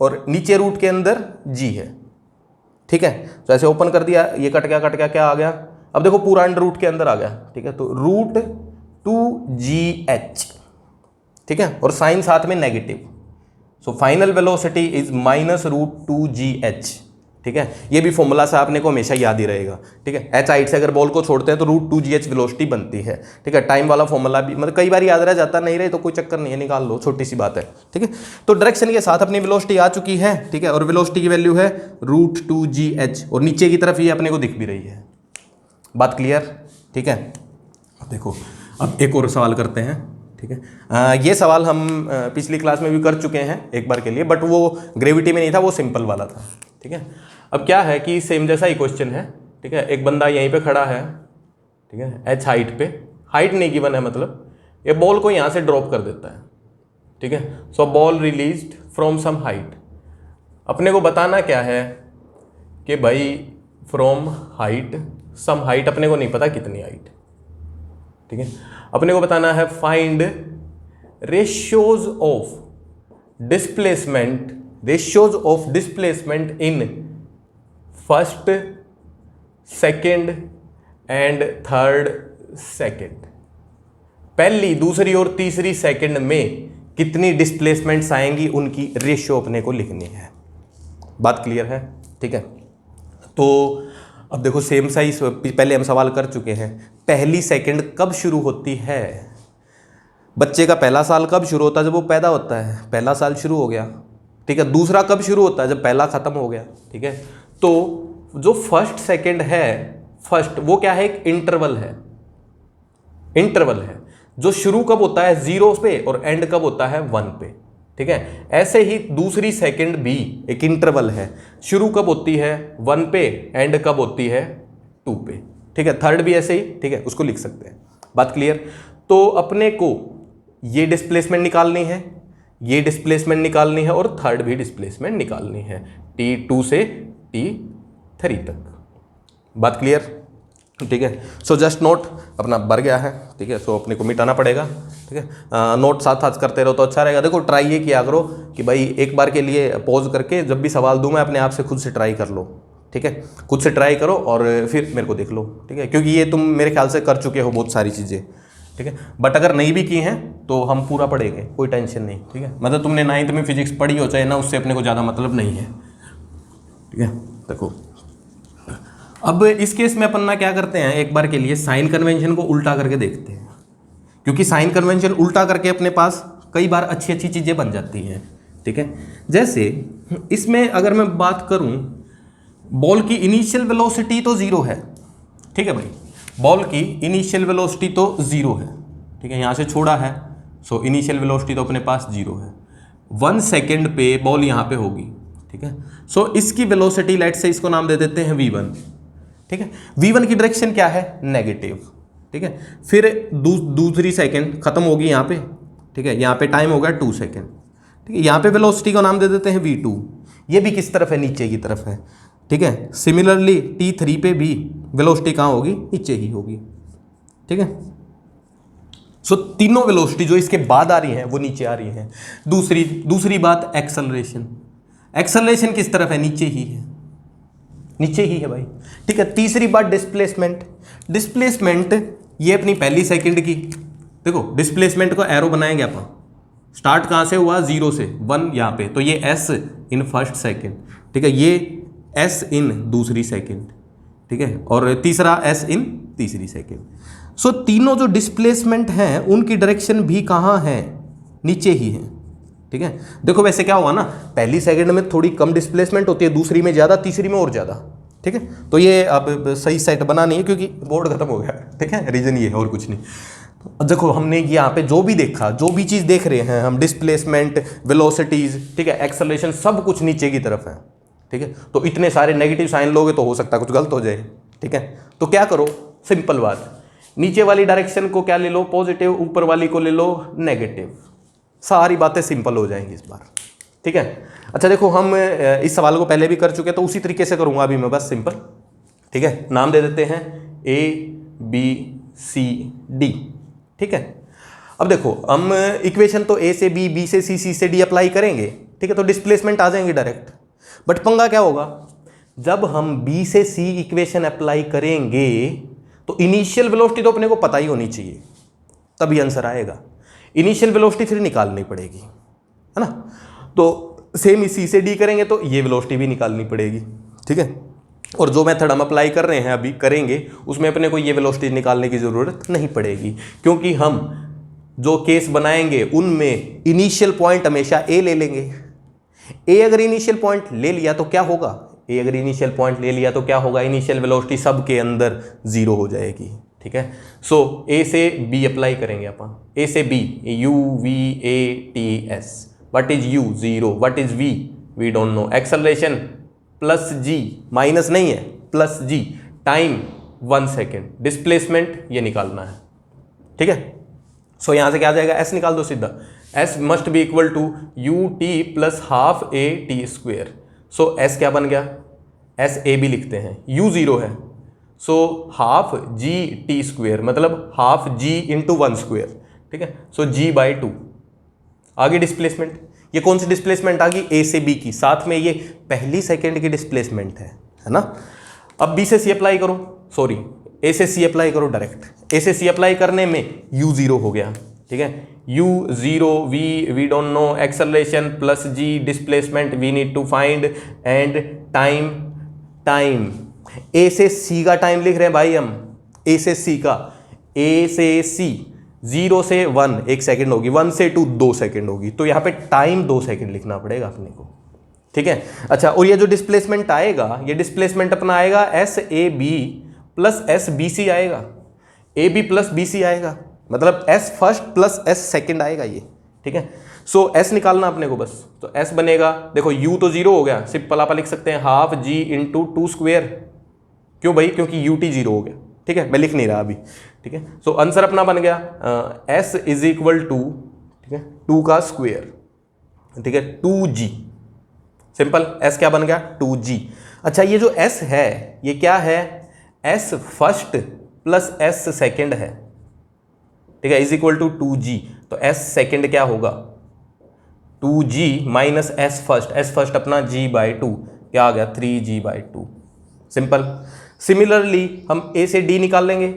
और नीचे रूट के अंदर g है, ठीक है। तो ऐसे ओपन कर दिया, ये कट गया, क्या आ गया, अब देखो पूरा अंडर रूट के अंदर आ गया, ठीक है। तो रूट 2gh, ठीक है, और साइन साथ में negative. So final velocity is -√2gh, ठीक है। ये भी फॉर्मूला से आपने को हमेशा याद ही रहेगा, ठीक है। h हाइट से अगर बॉल को छोड़ते हैं तो √2gh वेलोसिटी बनती है, ठीक है। टाइम वाला फॉर्मूला भी मतलब कई बार याद रह जाता, नहीं रहे तो कोई चक्कर नहीं है, निकाल लो, छोटी सी बात है, ठीक है। तो डायरेक्शन के साथ अपनी वेलोसिटी आ चुकी है, ठीक है, और वेलोसिटी की वैल्यू है √2gh और नीचे की तरफ ये अपने को दिख भी रही है। बात क्लियर, ठीक है। देखो अब एक और सवाल करते हैं, ठीक है। ये सवाल हम पिछली क्लास में भी कर चुके हैं एक बार के लिए, बट वो ग्रेविटी में नहीं था, वो सिंपल वाला था, ठीक है। अब क्या है कि सेम जैसा ही क्वेश्चन है, ठीक है। एक बंदा यहीं पे खड़ा है, ठीक है, h हाइट पे, हाइट नहीं गिवन है, मतलब ये बॉल को यहाँ से ड्रॉप कर देता है, ठीक है। So ball released from some height. अपने को बताना क्या है कि भाई फ्रॉम हाइट सम हाइट, अपने को नहीं पता कितनी हाइट, ठीक है। अपने को बताना है find ratios of displacement in first, second and third second. पहली, दूसरी और तीसरी सेकंड में कितनी डिस्प्लेसमेंट्स आएंगी, उनकी रेशियो अपने को लिखनी है। बात क्लियर है, ठीक है। तो अब देखो सेम साइज, पहले हम सवाल कर चुके हैं, पहली सेकंड कब शुरू होती है? बच्चे का पहला साल कब शुरू होता है? जब वो पैदा होता है, पहला साल शुरू हो गया, ठीक है। दूसरा कब शुरू होता है? जब पहला खत्म हो गया, ठीक है। तो जो फर्स्ट सेकंड है, फर्स्ट वो क्या है? एक इंटरवल है, इंटरवल है। जो शुरू कब होता है? 0 पे, और एंड कब होता है? 1 पे, ठीक है। ऐसे ही दूसरी सेकंड भी एक इंटरवल है, शुरू कब होती है? 1 पे, एंड कब होती है? 2 पे, ठीक है। थर्ड भी ऐसे ही, ठीक है, उसको लिख सकते हैं। बात क्लियर? तो अपने को ये डिस्प्लेसमेंट निकालनी है, ये डिस्प्लेसमेंट निकालनी है, और थर्ड भी डिस्प्लेसमेंट निकालनी है, T2 से T3 तक। बात क्लियर? ठीक है। सो जस्ट नोट अपना भर गया है, ठीक है। सो अपने को मिटाना पड़ेगा, ठीक है। नोट साथ साथ करते रहो तो अच्छा रहेगा। देखो ट्राई ये किया करो कि भाई एक बार के लिए पॉज करके जब भी सवाल दूं मैं अपने आप से खुद से ट्राई कर लो, ठीक है। खुद से ट्राई करो और फिर मेरे को देख लो, ठीक है। क्योंकि ये तुम मेरे ख्याल से कर चुके हो बहुत सारी चीज़ें, ठीक है। बट अगर नहीं भी की हैं तो हम पूरा पढ़ेंगे, कोई टेंशन नहीं, ठीक है। मतलब तुमने 9th में फिजिक्स पढ़ी हो चाहे ना, उससे अपने को ज़्यादा मतलब नहीं है, ठीक है। देखो अब इस केस में अपन ना क्या करते हैं, एक बार के लिए साइन कन्वेंशन को उल्टा करके देखते हैं, क्योंकि साइन कन्वेंशन उल्टा करके अपने पास कई बार अच्छी अच्छी चीज़ें बन जाती हैं, ठीक है। जैसे इसमें अगर मैं बात करूं, बॉल की इनिशियल वेलोसिटी तो 0 है, ठीक है भाई। बॉल की इनिशियल वेलोसिटी तो 0 है, ठीक है। यहाँ से छोड़ा है, सो इनिशियल वेलोसिटी तो अपने पास 0 है। 1 सेकेंड पे बॉल यहाँ पे होगी, ठीक है। सो इसकी वेलोसिटी लेट से इसको नाम दे देते हैं v1, ठीक है। v1 की डायरेक्शन क्या है? नेगेटिव, ठीक है। फिर दूसरी सेकंड खत्म होगी यहाँ पे, ठीक है। यहाँ पे टाइम हो गया 2 सेकेंड, ठीक है। यहाँ पे वेलोसिटी को नाम दे देते हैं v2। ये भी किस तरफ है? नीचे की तरफ है, ठीक है। सिमिलरली T3 पे भी वेलोसिटी कहाँ होगी? नीचे ही होगी, ठीक है। सो तीनों वेलोसिटी जो इसके बाद आ रही हैं वो नीचे आ रही हैं। दूसरी बात एक्सेलरेशन, एक्सेलरेशन किस तरफ है? नीचे ही है, नीचे ही है भाई, ठीक है। तीसरी बात डिस्प्लेसमेंट, डिस्प्लेसमेंट ये अपनी पहली सेकंड की, देखो डिस्प्लेसमेंट को एरो बनाएंगे अपन, स्टार्ट कहाँ से हुआ? 0 से 1 यहाँ पे, तो ये s इन फर्स्ट सेकंड, ठीक है। ये s इन दूसरी सेकंड, ठीक है। और तीसरा s इन तीसरी सेकंड। सो तीनों जो डिस्प्लेसमेंट हैं उनकी डायरेक्शन भी कहाँ है? नीचे ही है, ठीक है। देखो वैसे क्या हुआ ना, पहली सेकंड में थोड़ी कम डिस्प्लेसमेंट होती है, दूसरी में ज़्यादा, तीसरी में और ज़्यादा, ठीक है। तो ये अब सही सेट बना नहीं है क्योंकि बोर्ड खत्म हो गया, ठीक है। रीज़न ये है और कुछ नहीं। देखो हमने यहाँ पे जो भी देखा, जो भी चीज़ देख रहे हैं हम, डिस्प्लेसमेंट, वेलोसिटीज़, ठीक है, एक्सेलरेशन, सब कुछ नीचे की तरफ है, ठीक है। तो इतने सारे नेगेटिव साइन लोगे तो हो सकता है कुछ गलत हो जाए, ठीक है। तो क्या करो, सिंपल बात, नीचे वाली डायरेक्शन को क्या ले लो? पॉजिटिव, ऊपर वाली को ले लो नेगेटिव। सारी बातें सिंपल हो जाएंगी इस बार, ठीक है। अच्छा देखो हम इस सवाल को पहले भी कर चुके हैं तो उसी तरीके से करूंगा अभी मैं, बस सिंपल, ठीक है। नाम दे देते हैं ABCD, ठीक है। अब देखो हम इक्वेशन तो A से B, B से C, C से D अप्लाई करेंगे, ठीक है। तो डिस्प्लेसमेंट आ जाएंगे डायरेक्ट। बट पंगा क्या होगा, जब हम B से C इक्वेशन अप्लाई करेंगे तो इनिशियल वेलोसिटी तो अपने को पता ही होनी चाहिए, तभी आंसर आएगा। इनिशियल वेलोसिटी फिर निकालनी पड़ेगी, है ना। तो सेम सी से डी करेंगे तो ये वेलोसिटी भी निकालनी पड़ेगी, ठीक है। और जो मेथड हम अप्लाई कर रहे हैं अभी करेंगे उसमें अपने को ये वेलोसिटी निकालने की ज़रूरत नहीं पड़ेगी, क्योंकि हम जो केस बनाएंगे उनमें इनिशियल पॉइंट हमेशा ए ले लेंगे। ए अगर इनिशियल पॉइंट ले लिया तो क्या होगा? ए अगर इनिशियल पॉइंट ले लिया तो क्या होगा? इनिशियल वेलोसिटी सब के अंदर 0 हो जाएगी, ठीक है। सो ए से बी अप्लाई करेंगे अपन, ए से B, UVATS, what is U? 0, what is V? We don't know. Acceleration plus G, minus नहीं है, plus G, time 1 second, displacement ये निकालना है, ठीक है। सो यहाँ से क्या आ जाएगा? S निकाल दो सीधा, S must be equal to UT plus half AT square. So S क्या बन गया? SAB लिखते हैं, U 0 है, सो हाफ GT स्क्वेयर, मतलब हाफ G इंटू 1 स्क्वेयर, ठीक है। सो G/2 आगे डिस्प्लेसमेंट, ये कौन सी डिस्प्लेसमेंट आ गई? A से B की, साथ में ये पहली सेकंड की डिस्प्लेसमेंट है ना। अब B से C अप्लाई करो, सॉरी A से C अप्लाई करो डायरेक्ट। A से C अप्लाई करने में U 0 हो गया, ठीक है। U 0, we don't know, acceleration plus G, displacement we need to find, and time, A से सी का टाइम लिख रहे हैं भाई हम, ए से सी का, ए से सी 0 से 1 1 सेकेंड होगी, 1 से 2 2 सेकेंड होगी, तो यहाँ पे टाइम 2 सेकेंड लिखना पड़ेगा अपने को, ठीक है। अच्छा, और ये जो डिस्प्लेसमेंट आएगा, ये डिस्प्लेसमेंट अपना आएगा S A B plus S B C आएगा, A B plus B C आएगा, मतलब S first plus S second आएगा ये, ठीक है। सो एस निकालना अपने को बस, तो एस बनेगा, देखो यू तो 0 हो गया, सिर्फ पलापा लिख सकते हैं हाफ जी इंटू 2 स्क्वेयर, क्यों भाई, क्योंकि यू टी 0 हो गया, ठीक है, मैं लिख नहीं रहा अभी, ठीक है। सो आंसर अपना बन गया एस इज इक्वल टू, ठीक है, 2 का स्क्वेयर, ठीक है, 2g, सिंपल, एस क्या बन गया 2g। अच्छा, ये जो एस है ये क्या है, S first plus S second है, ठीक है, इज इक्वल टू 2g, तो एस सेकेंड क्या होगा 2g माइनस एस फर्स्ट अपना g बाई 2, क्या आ गया 3g बाई 2, सिंपल। सिमिलरली हम ए से डी निकाल लेंगे,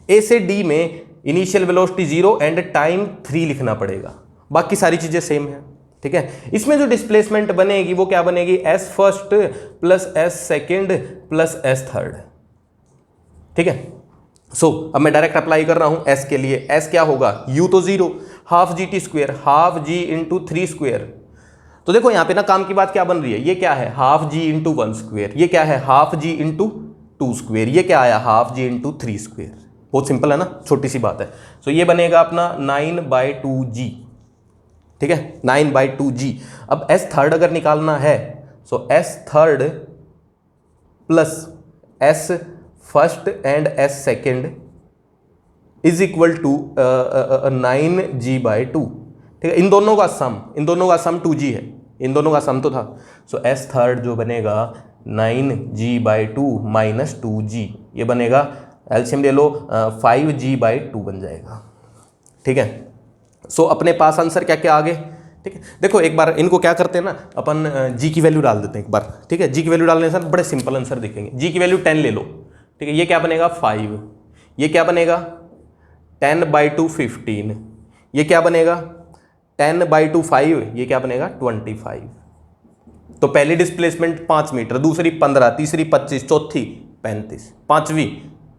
ए से डी में इनिशियल वेलोसिटी 0 एंड टाइम 3 लिखना पड़ेगा, बाकी सारी चीजें सेम है, ठीक है। इसमें जो डिस्प्लेसमेंट बनेगी वो क्या बनेगी, S first plus S second plus S third, ठीक है। सो अब मैं डायरेक्ट अप्लाई कर रहा हूं एस के लिए, एस क्या होगा, यू तो 0, half G T square, half G into 3 square, तो देखो यहां पे ना काम की बात क्या बन रही है, ये क्या है हाफ जी इंटू 1 स्क्वेयर, ये क्या है हाफ जी इंटू 2 स्क्वेयर, ये क्या आया हाफ जी इंटू 3 स्क्वेयर, बहुत सिंपल है ना, छोटी सी बात है। सो ये बनेगा अपना 9/2g, ठीक है, 9/2g। अब एस थर्ड अगर निकालना है, so S third plus S first and S second is equal to 9g/2, ठीक है। इन दोनों का सम 2g है, इन दोनों का सम तो था, सो एस थर्ड जो बनेगा 9g/2 माइनस 2g, ये बनेगा, एलसीएम ले लो 5g/2 बन जाएगा, ठीक है। सो अपने पास आंसर क्या क्या आ गए, ठीक है। देखो एक बार इनको क्या करते हैं ना, अपन जी की वैल्यू डाल देते हैं एक बार, ठीक है। जी की वैल्यू डालने से बड़े सिंपल आंसर दिखेंगे। जी की वैल्यू 10 ले लो, ठीक है, ये क्या बनेगा 5, ये क्या बनेगा 10/2 15, ये क्या बनेगा 10/2 5, ये क्या बनेगा 25। तो पहली डिस्प्लेसमेंट 5 मीटर, दूसरी 15, तीसरी 25, चौथी 35, पांचवी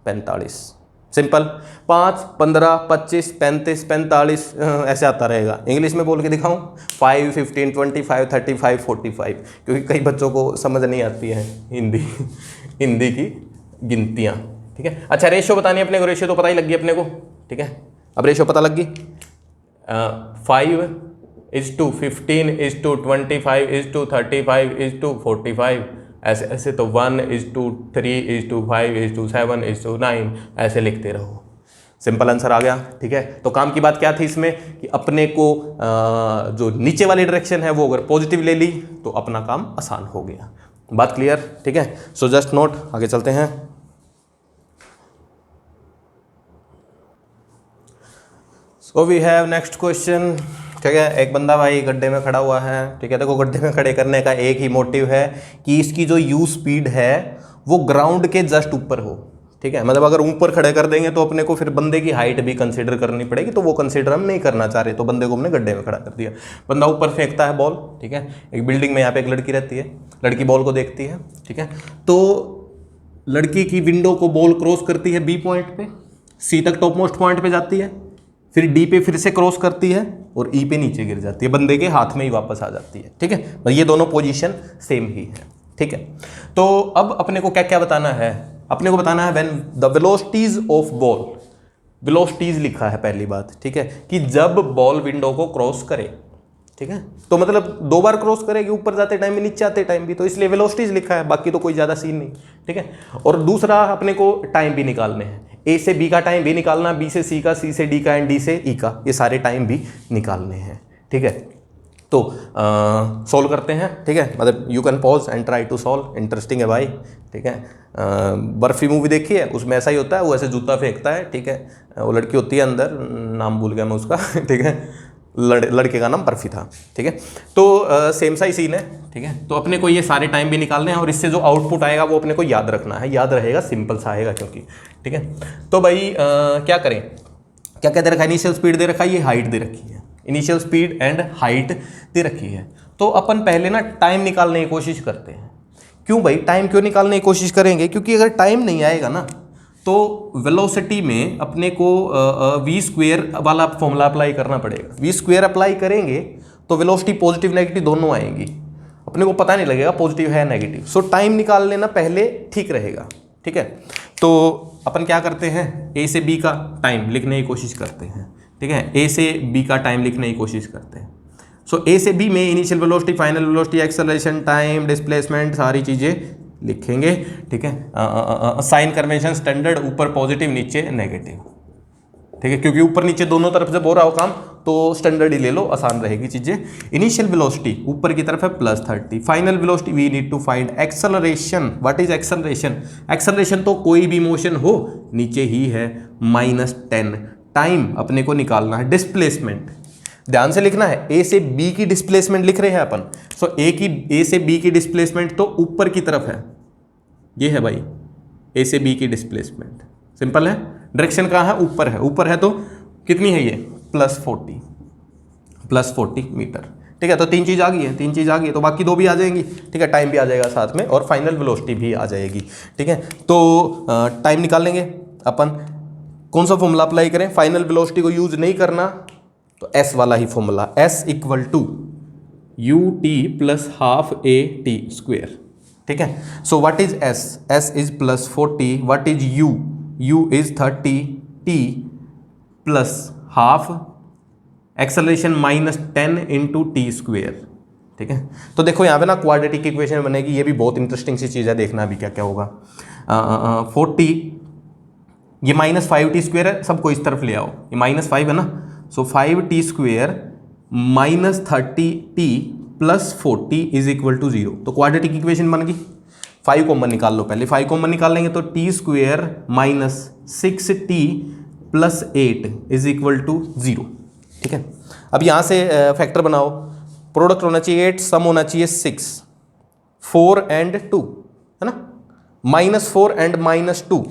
45, सिंपल। 5 15 25 35 45 ऐसे आता रहेगा। इंग्लिश में बोल के दिखाऊं 5 15 25 35 45, क्योंकि कई बच्चों को समझ नहीं आती है हिंदी की गिनतियाँ, ठीक है। अच्छा, रेशियो बतानी है अपने को, रेशियो तो पता ही लग गई अपने को, ठीक है। अब रेशियो पता लग गई, 5:15:25:35:45, ऐसे ऐसे तो 1:3:5:7:9 ऐसे लिखते रहो, सिंपल आंसर आ गया, ठीक है। तो काम की बात क्या थी इसमें कि अपने को जो नीचे वाली डायरेक्शन है वो अगर पॉजिटिव ले ली तो अपना काम आसान हो गया। बात क्लियर, ठीक है। सो जस्ट नोट, आगे चलते हैं। So we have next question, ठीक है। एक बंदा भाई गड्ढे में खड़ा हुआ है, ठीक है। देखो गड्ढे में खड़े करने का एक ही मोटिव है कि इसकी जो यू स्पीड है वो ग्राउंड के जस्ट ऊपर हो, ठीक है। मतलब अगर ऊपर खड़े कर देंगे तो अपने को फिर बंदे की हाइट भी कंसीडर करनी पड़ेगी, तो वो कंसीडर हम नहीं करना चाह रहे, तो बंदे को हमने गड्ढे में खड़ा कर दिया। बंदा ऊपर फेंकता है बॉल, ठीक है। एक बिल्डिंग में यहाँ पे एक लड़की रहती है, लड़की बॉल को देखती है, ठीक है। तो लड़की की विंडो को बॉल क्रॉस करती है बी पॉइंट पे, सी तक टॉप मोस्ट पॉइंट पे जाती है, फिर डी पे फिर से क्रॉस करती है और ई पे नीचे गिर जाती है, बंदे के हाथ में ही वापस आ जाती है, ठीक है। ये दोनों पोजीशन सेम ही है, ठीक है। तो अब अपने को क्या क्या बताना है, अपने को बताना है when the velocities of ball, velocities लिखा है पहली बात, ठीक है, कि जब बॉल विंडो को क्रॉस करे, ठीक है। तो मतलब 2 बार क्रॉस करेगी, ऊपर जाते टाइम भी नीचे आते टाइम भी, तो इसलिए वेलोसिटीज लिखा है, बाकी तो कोई ज़्यादा सीन नहीं, ठीक है। और दूसरा अपने को टाइम भी निकालने हैं, ए से बी का टाइम भी निकालना, बी से सी का, सी से डी का एंड डी से ई का, ये सारे टाइम भी निकालने हैं, ठीक है। तो सॉल्व करते हैं, ठीक है। मतलब you can pause and try to solve, interesting है भाई, ठीक है। बर्फी मूवी देखी है, उसमें ऐसा ही होता है, वो ऐसे जूता फेंकता है, ठीक है। वो लड़की होती है अंदर, नाम भूल गया मैं उसका, ठीक है। लड़के का नाम बर्फी था, ठीक है। तो सेम सा ही सीन है, ठीक है। तो अपने को ये सारे टाइम भी निकालने हैं और इससे जो आउटपुट आएगा वो अपने को याद रखना है, याद रहेगा, सिंपल सा आएगा क्योंकि, ठीक है। तो भाई क्या करें, क्या क्या दे रखा है, इनिशियल स्पीड दे रखा है, ये हाइट दे रखी है, इनिशियल स्पीड एंड हाइट दे रखी है। तो अपन पहले ना टाइम निकालने की कोशिश करते हैं क्यों भाई, टाइम क्यों निकालने की कोशिश करेंगे? क्योंकि अगर टाइम नहीं आएगा ना तो वेलोसिटी में अपने को वी स्क्वेयर वाला फॉर्मूला अप्लाई करना पड़ेगा। वी स्क्वेयर अप्लाई करेंगे तो वेलोसिटी पॉजिटिव नेगेटिव दोनों आएंगी, अपने को पता नहीं लगेगा पॉजिटिव है नेगेटिव। सो टाइम निकाल लेना पहले ठीक रहेगा, ठीक है। तो अपन क्या करते हैं, ए से बी का टाइम लिखने की कोशिश करते हैं, ठीक है। ए से बी का टाइम लिखने की कोशिश करते हैं। सो ए से बी में initial velocity, final velocity, acceleration, time, displacement सारी चीज़ें लिखेंगे, ठीक है। साइन कन्वेंशन स्टैंडर्ड, ऊपर पॉजिटिव नीचे नेगेटिव, ठीक है, क्योंकि ऊपर नीचे दोनों तरफ से बोल रहा हो काम तो स्टैंडर्ड ही ले लो, आसान रहेगी चीज़ें। इनिशियल वेलोसिटी ऊपर की तरफ है +30, final velocity we need to find acceleration. What is acceleration? Acceleration तो कोई भी मोशन हो नीचे ही है, -10। टाइम अपने को निकालना है। डिस्प्लेसमेंट ध्यान से लिखना है, ए से बी की डिस्प्लेसमेंट लिख रहे हैं अपन। सो ए से बी की डिस्प्लेसमेंट तो ऊपर की तरफ है, ये है भाई ए से बी की डिस्प्लेसमेंट, सिंपल है। डायरेक्शन कहाँ है? ऊपर है। ऊपर है तो कितनी है ये? +40 मीटर, ठीक है। तो तीन चीज़ आ गई है, तीन चीज़ आ गई है, तो बाकी दो भी आ जाएंगी, ठीक है। टाइम भी आ जाएगा साथ में और फाइनल वेलोसिटी भी आ जाएगी, ठीक है। तो टाइम निकाल लेंगे अपन। कौन सा फॉर्मूला अप्लाई करें? फाइनल वेलोसिटी को यूज नहीं करना तो एस वाला ही formula, s equal to U T plus half A T square, ठीक है। So what is s? S is +40। What is you? U is 30, t plus half, acceleration -10 into T square, ठीक है। तो देखो यहाँ पे ना क्वाड्रेटिक इक्वेशन बनेगी, ये भी बहुत इंटरेस्टिंग सी चीज़ है, देखना अभी क्या क्या होगा। 40, ये -5t स्क्वेयर है, सबको इस तरफ ले आओ, ये -5 है ना। So 5t square -30t plus 40 is equal to 0। तो क्वाड्रेटिक इक्वेशन बन गई। 5 कॉमन निकाल लो पहले, 5 कॉमन निकाल लेंगे तो t square -6t plus 8 is equal to 0, ठीक है। अब यहाँ से फैक्टर बनाओ, प्रोडक्ट होना चाहिए 8, सम होना चाहिए 6, 4 and 2 है ना, -4 and -2।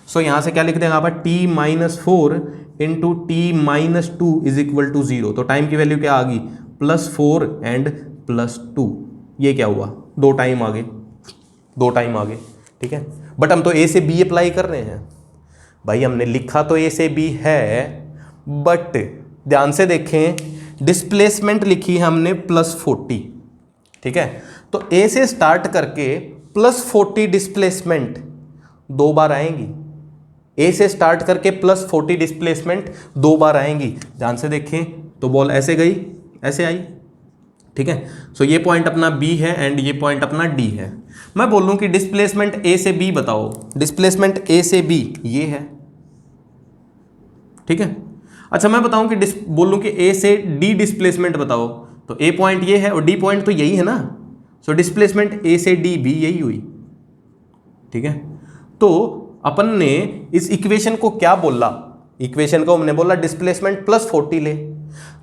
सो यहाँ से क्या लिख देंगे आप? t -4 into t-2 is equal to 0। तो टाइम की वैल्यू क्या आ गई? +4 and +2। ये क्या हुआ? दो टाइम आ गए, दो टाइम आ गए, ठीक है। बट हम तो ए से बी अप्लाई कर रहे हैं भाई, हमने लिखा तो ए से बी है, बट ध्यान से देखें डिस्प्लेसमेंट लिखी है हमने +40, ठीक है। तो ए से स्टार्ट करके +40 डिस्प्लेसमेंट दो बार आएंगी, ए से स्टार्ट करके +40 डिस्प्लेसमेंट दो बार आएंगी। ध्यान से देखें तो बॉल ऐसे गई, ऐसे आई, ठीक है। सो ये पॉइंट अपना बी है एंड ये पॉइंट अपना डी है। मैं बोलूं कि डिस्प्लेसमेंट ए से बी बताओ, डिस्प्लेसमेंट ए से बी ये है, ठीक है। अच्छा मैं बताऊं कि बोलूं कि ए से डी डिस्प्लेसमेंट बताओ, तो ए पॉइंट ये है और डी पॉइंट तो यही है ना। सो डिस्प्लेसमेंट ए से डी भी यही हुई, ठीक है। तो अपन ने इस इक्वेशन को क्या बोला? इक्वेशन को हमने बोला डिस्प्लेसमेंट +40 ले,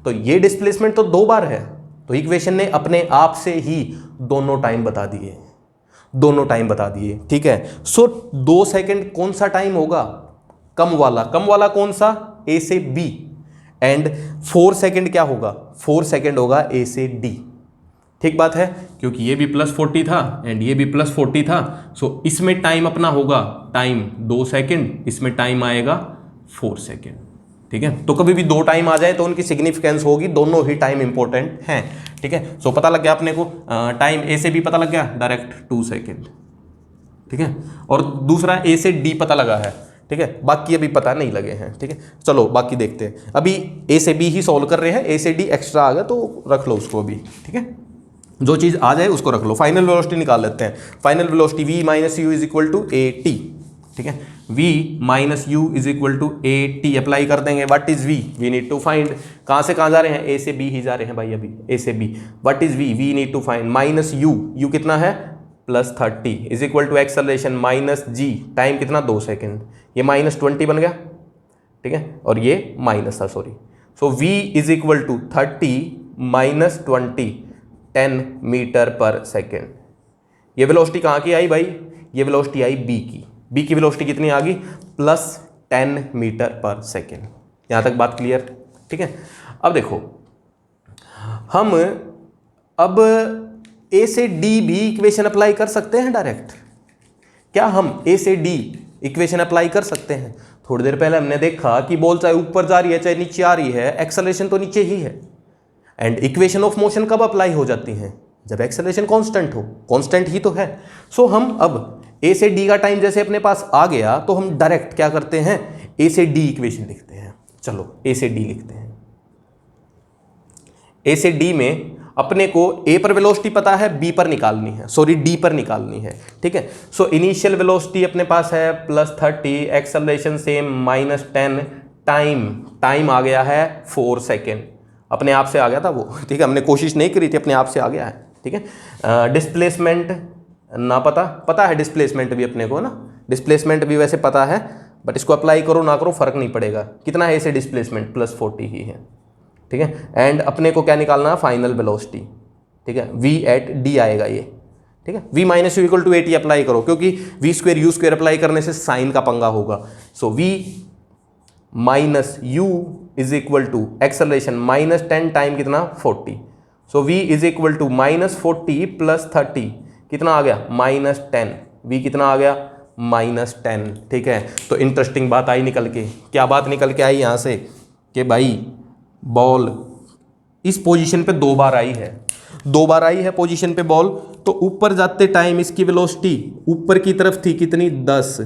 तो ये डिस्प्लेसमेंट तो दो बार है, तो इक्वेशन ने अपने आप से ही दोनों टाइम बता दिए, दोनों टाइम बता दिए, ठीक है। सो 2 सेकंड कौन सा टाइम होगा? कम वाला। कम वाला कौन सा? ए से बी। एंड 4 सेकंड क्या होगा? 4 सेकंड होगा ए से डी, ठीक बात है, क्योंकि ये भी +40 था एंड ये भी +40 था। सो इसमें टाइम अपना होगा, टाइम 2 सेकंड, इसमें टाइम आएगा 4 सेकंड, ठीक है। तो कभी भी दो टाइम आ जाए तो उनकी सिग्निफिकेंस होगी, दोनों ही टाइम इंपॉर्टेंट हैं, ठीक है। सो पता लग गया अपने को, टाइम ए से बी पता लग गया, डायरेक्ट 2 सेकंड, ठीक है। और दूसरा ए से डी पता लगा है, ठीक है, बाकी अभी पता नहीं लगे हैं, ठीक है। चलो बाकी देखते हैं, अभी ए से बी ही सॉल्व कर रहे हैं, ए से डी एक्स्ट्रा आ गया तो रख लो उसको अभी, ठीक है। जो चीज़ आ जाए उसको रख लो। फाइनल वेलोसिटी निकाल लेते हैं। Final velocity v minus U is equal to A T, ठीक है। v minus U is equal to A T apply कर देंगे। What is v? We need to find, कहाँ से कहाँ जा रहे हैं? ए से बी ही जा रहे हैं भाई, अभी ए से B. What is v? We need to find minus U, U कितना है? +30 is equal to acceleration minus G, time कितना? 2 सेकेंड, ये -20 बन गया, ठीक है, और ये माइनस था, sorry. So v is equal to 30 minus 20, 10 metre पर सेकेंड। ये वेलोसिटी कहाँ की आई भाई? ये वेलोसिटी आई बी की। बी की वेलोसिटी कितनी आ गई? +10 मीटर पर सेकेंड। यहाँ तक बात क्लियर, ठीक है। अब देखो, हम अब ए से डी भी इक्वेशन अप्लाई कर सकते हैं डायरेक्ट? क्या हम ए से डी इक्वेशन अप्लाई कर सकते हैं? थोड़ी देर पहले हमने देखा कि बॉल चाहे ऊपर जा रही है चाहे नीचे आ रही है, एक्सेलरेशन तो नीचे ही है। एंड इक्वेशन ऑफ मोशन कब अप्लाई हो जाती हैं? जब एक्सेलरेशन कांस्टेंट हो, कांस्टेंट ही तो है। सो हम अब ए से डी का टाइम जैसे अपने पास आ गया तो हम डायरेक्ट क्या करते हैं, ए से डी इक्वेशन लिखते हैं। चलो ए से डी लिखते हैं। ए से डी में अपने को ए पर वेलोसिटी पता है, बी पर निकालनी है, सॉरी डी पर निकालनी है, ठीक है। सो इनिशियल वेलोसिटी अपने पास है +30, एक्सेलरेशन सेम -10, टाइम आ गया है 4 सेकेंड, अपने आप से आ गया था वो, ठीक है, हमने कोशिश नहीं करी थी, अपने आप से आ गया है, ठीक है। डिस्प्लेसमेंट ना पता है डिस्प्लेसमेंट भी अपने को ना, डिस्प्लेसमेंट भी वैसे पता है, बट इसको अप्लाई करो ना करो फर्क नहीं पड़ेगा। कितना है इसे डिस्प्लेसमेंट? +40 ही है, ठीक है। एंड अपने को क्या निकालना है? फाइनल वेलोसिटी, ठीक है, v एट d आएगा ये, ठीक है। v minus U equal to AT apply करो, क्योंकि v² u² अप्लाई करने से साइन का पंगा होगा। So v minus u is equal to acceleration -10 time कितना? 40। So v is equal to -40 + 30 कितना आ गया? -10। v कितना आ गया? -10, ठीक है। तो इंटरेस्टिंग बात आई निकल के, क्या बात निकल के आई यहाँ से कि भाई बॉल इस पोजीशन पे 2 बार आई है, 2 बार आई है पोजीशन पे बॉल, तो ऊपर जाते टाइम इसकी वेलोसिटी ऊपर की तरफ थी कितनी? 10,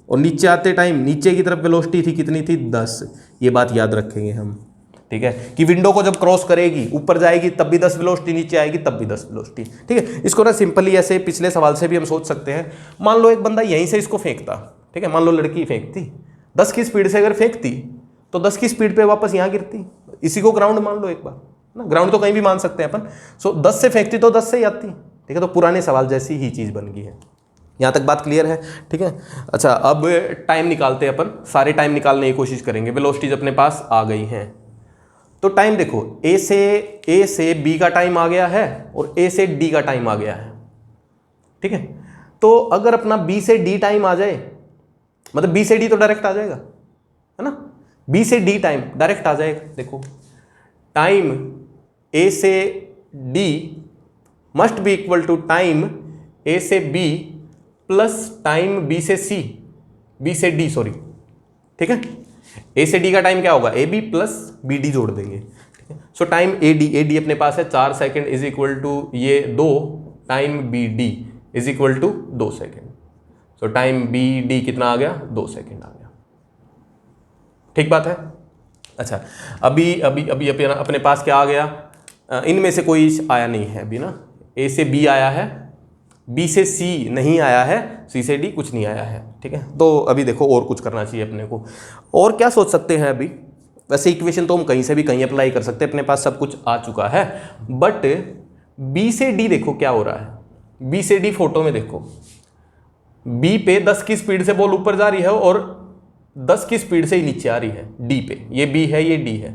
और नीचे आते टाइम नीचे की तरफ वेलोसिटी थी कितनी थी? 10। ये बात याद रखेंगे हम, ठीक है, कि विंडो को जब क्रॉस करेगी ऊपर जाएगी तब भी 10 वेलोसिटी, नीचे आएगी तब भी 10 वेलोसिटी, ठीक है। इसको ना सिंपली ऐसे पिछले सवाल से भी हम सोच सकते हैं। मान लो एक बंदा यहीं से इसको फेंकता, ठीक है, मान लो लड़की फेंकती 10 की स्पीड से, अगर फेंकती तो 10 की स्पीड पे वापस यहाँ गिरती। इसी को ग्राउंड मान लो एक बार ना, ग्राउंड तो कहीं भी मान सकते हैं अपन। सो 10 से फेंकती तो 10 से ही आती, ठीक है। तो पुराने सवाल जैसी ही चीज़ बन गई है। यहाँ तक बात क्लियर है, ठीक है। अच्छा, अब टाइम निकालते हैं अपन, सारे टाइम निकालने की कोशिश करेंगे। वेलोसिटीज अपने पास आ गई हैं, तो टाइम देखो, ए से बी का टाइम आ गया है और ए से डी का टाइम आ गया है, ठीक है। तो अगर अपना बी से डी टाइम आ जाए, मतलब बी से डी तो डायरेक्ट आ जाएगा, है ना, बी से डी टाइम डायरेक्ट आ जाएगा। देखो टाइम ए से D must be equal to time A से बी प्लस टाइम बी से सी, बी से डी सॉरी, ठीक है। ए से डी का टाइम क्या होगा? A B plus B D जोड़ देंगे, ठीक है। सो टाइम ए डी अपने पास है 4 सेकेंड इज इक्वल टू ये 2 time B D is equal to 2 second. So time B D कितना आ गया? 2 सेकेंड आ गया, ठीक बात है। अच्छा, अभी अभी अभी अपने पास क्या आ गया? इनमें से कोई आया नहीं है अभी ना। ए से बी आया है, बी से सी नहीं आया है, सी से डी कुछ नहीं आया है, ठीक है। तो अभी देखो और कुछ करना चाहिए अपने को, और क्या सोच सकते हैं अभी? वैसे इक्वेशन तो हम कहीं से भी कहीं अप्लाई कर सकते हैं, अपने पास सब कुछ आ चुका है। बट बी से डी देखो क्या हो रहा है। बी से डी फोटो में देखो, बी पे 10 की स्पीड से बॉल ऊपर जा रही है और 10 की स्पीड से ही नीचे आ रही है डी पे। ये बी है, ये डी है,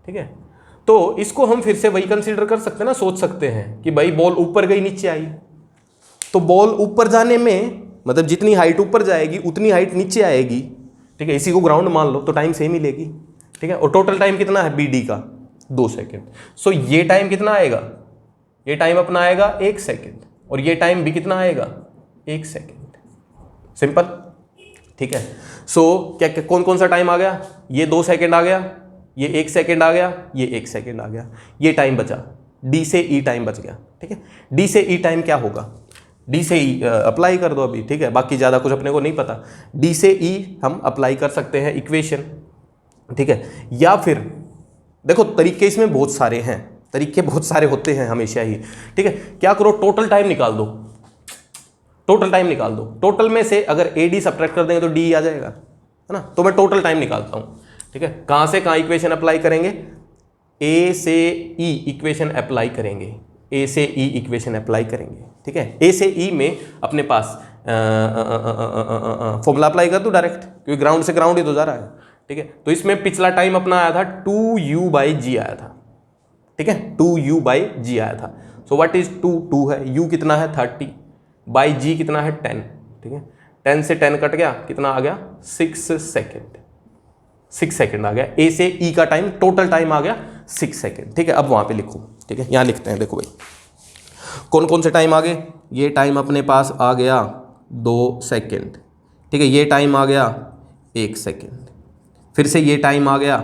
ठीक है। तो इसको हम फिर से वही कंसीडर कर सकते हैं ना, सोच सकते हैं कि भाई बॉल ऊपर गई नीचे आई, तो बॉल ऊपर जाने में मतलब जितनी हाइट ऊपर जाएगी उतनी हाइट नीचे आएगी, ठीक है। इसी को ग्राउंड मान लो तो टाइम सेम ही लेगी, ठीक है। और टोटल टाइम कितना है बी डी का? 2 सेकेंड। सो ये टाइम कितना आएगा? ये टाइम अपना आएगा 1 सेकेंड, और ये टाइम भी कितना आएगा? 1 सेकेंड। सिंपल, ठीक है। सो क्या कौन कौन सा टाइम आ गया? ये 2 सेकेंड आ गया, ये 1 सेकेंड आ गया, ये 1 सेकेंड आ गया, ये टाइम बचा, डी से ई टाइम बच गया, ठीक है। डी से ई टाइम क्या होगा? डी से ई अप्लाई कर दो अभी, ठीक है, बाकी ज़्यादा कुछ अपने को नहीं पता। डी से ई हम अप्लाई कर सकते हैं इक्वेशन, ठीक है। या फिर देखो तरीके इसमें बहुत सारे हैं, तरीके बहुत सारे होते हैं हमेशा ही, ठीक है। क्या करो, टोटल टाइम निकाल दो, टोटल टाइम निकाल दो। टोटल में से अगर ए डी सब्ट्रैक्ट कर देंगे तो डी आ जाएगा, है ना। तो मैं टोटल टाइम निकालता हूँ, ठीक है। कहाँ से कहाँ इक्वेशन अप्लाई करेंगे? ए से ई इक्वेशन अप्लाई करेंगे, ए से ई इक्वेशन अप्लाई करेंगे, ठीक है। ए से ई में अपने पास फॉर्मूला अप्लाई कर दो डायरेक्ट, क्योंकि ग्राउंड से ग्राउंड ही तो जा रहा है, ठीक है। तो इसमें पिछला टाइम अपना आया था 2u/g आया था, ठीक है, 2u/g आया था। सो व्हाट इज 2 है, u कितना है 30 बाई g कितना है 10, ठीक है। 10 से 10 कट गया, कितना आ गया 6 सेकेंड, 6 सेकेंड आ गया। ए से ई का टाइम, टोटल टाइम आ गया 6 सेकेंड, ठीक है। अब वहां पे लिखो, ठीक है, यहाँ लिखते हैं, देखो भाई कौन कौन से टाइम आ गए, ये टाइम अपने पास आ गया 2 सेकेंड, ठीक है, ये टाइम आ गया 1 सेकेंड, फिर से ये टाइम आ गया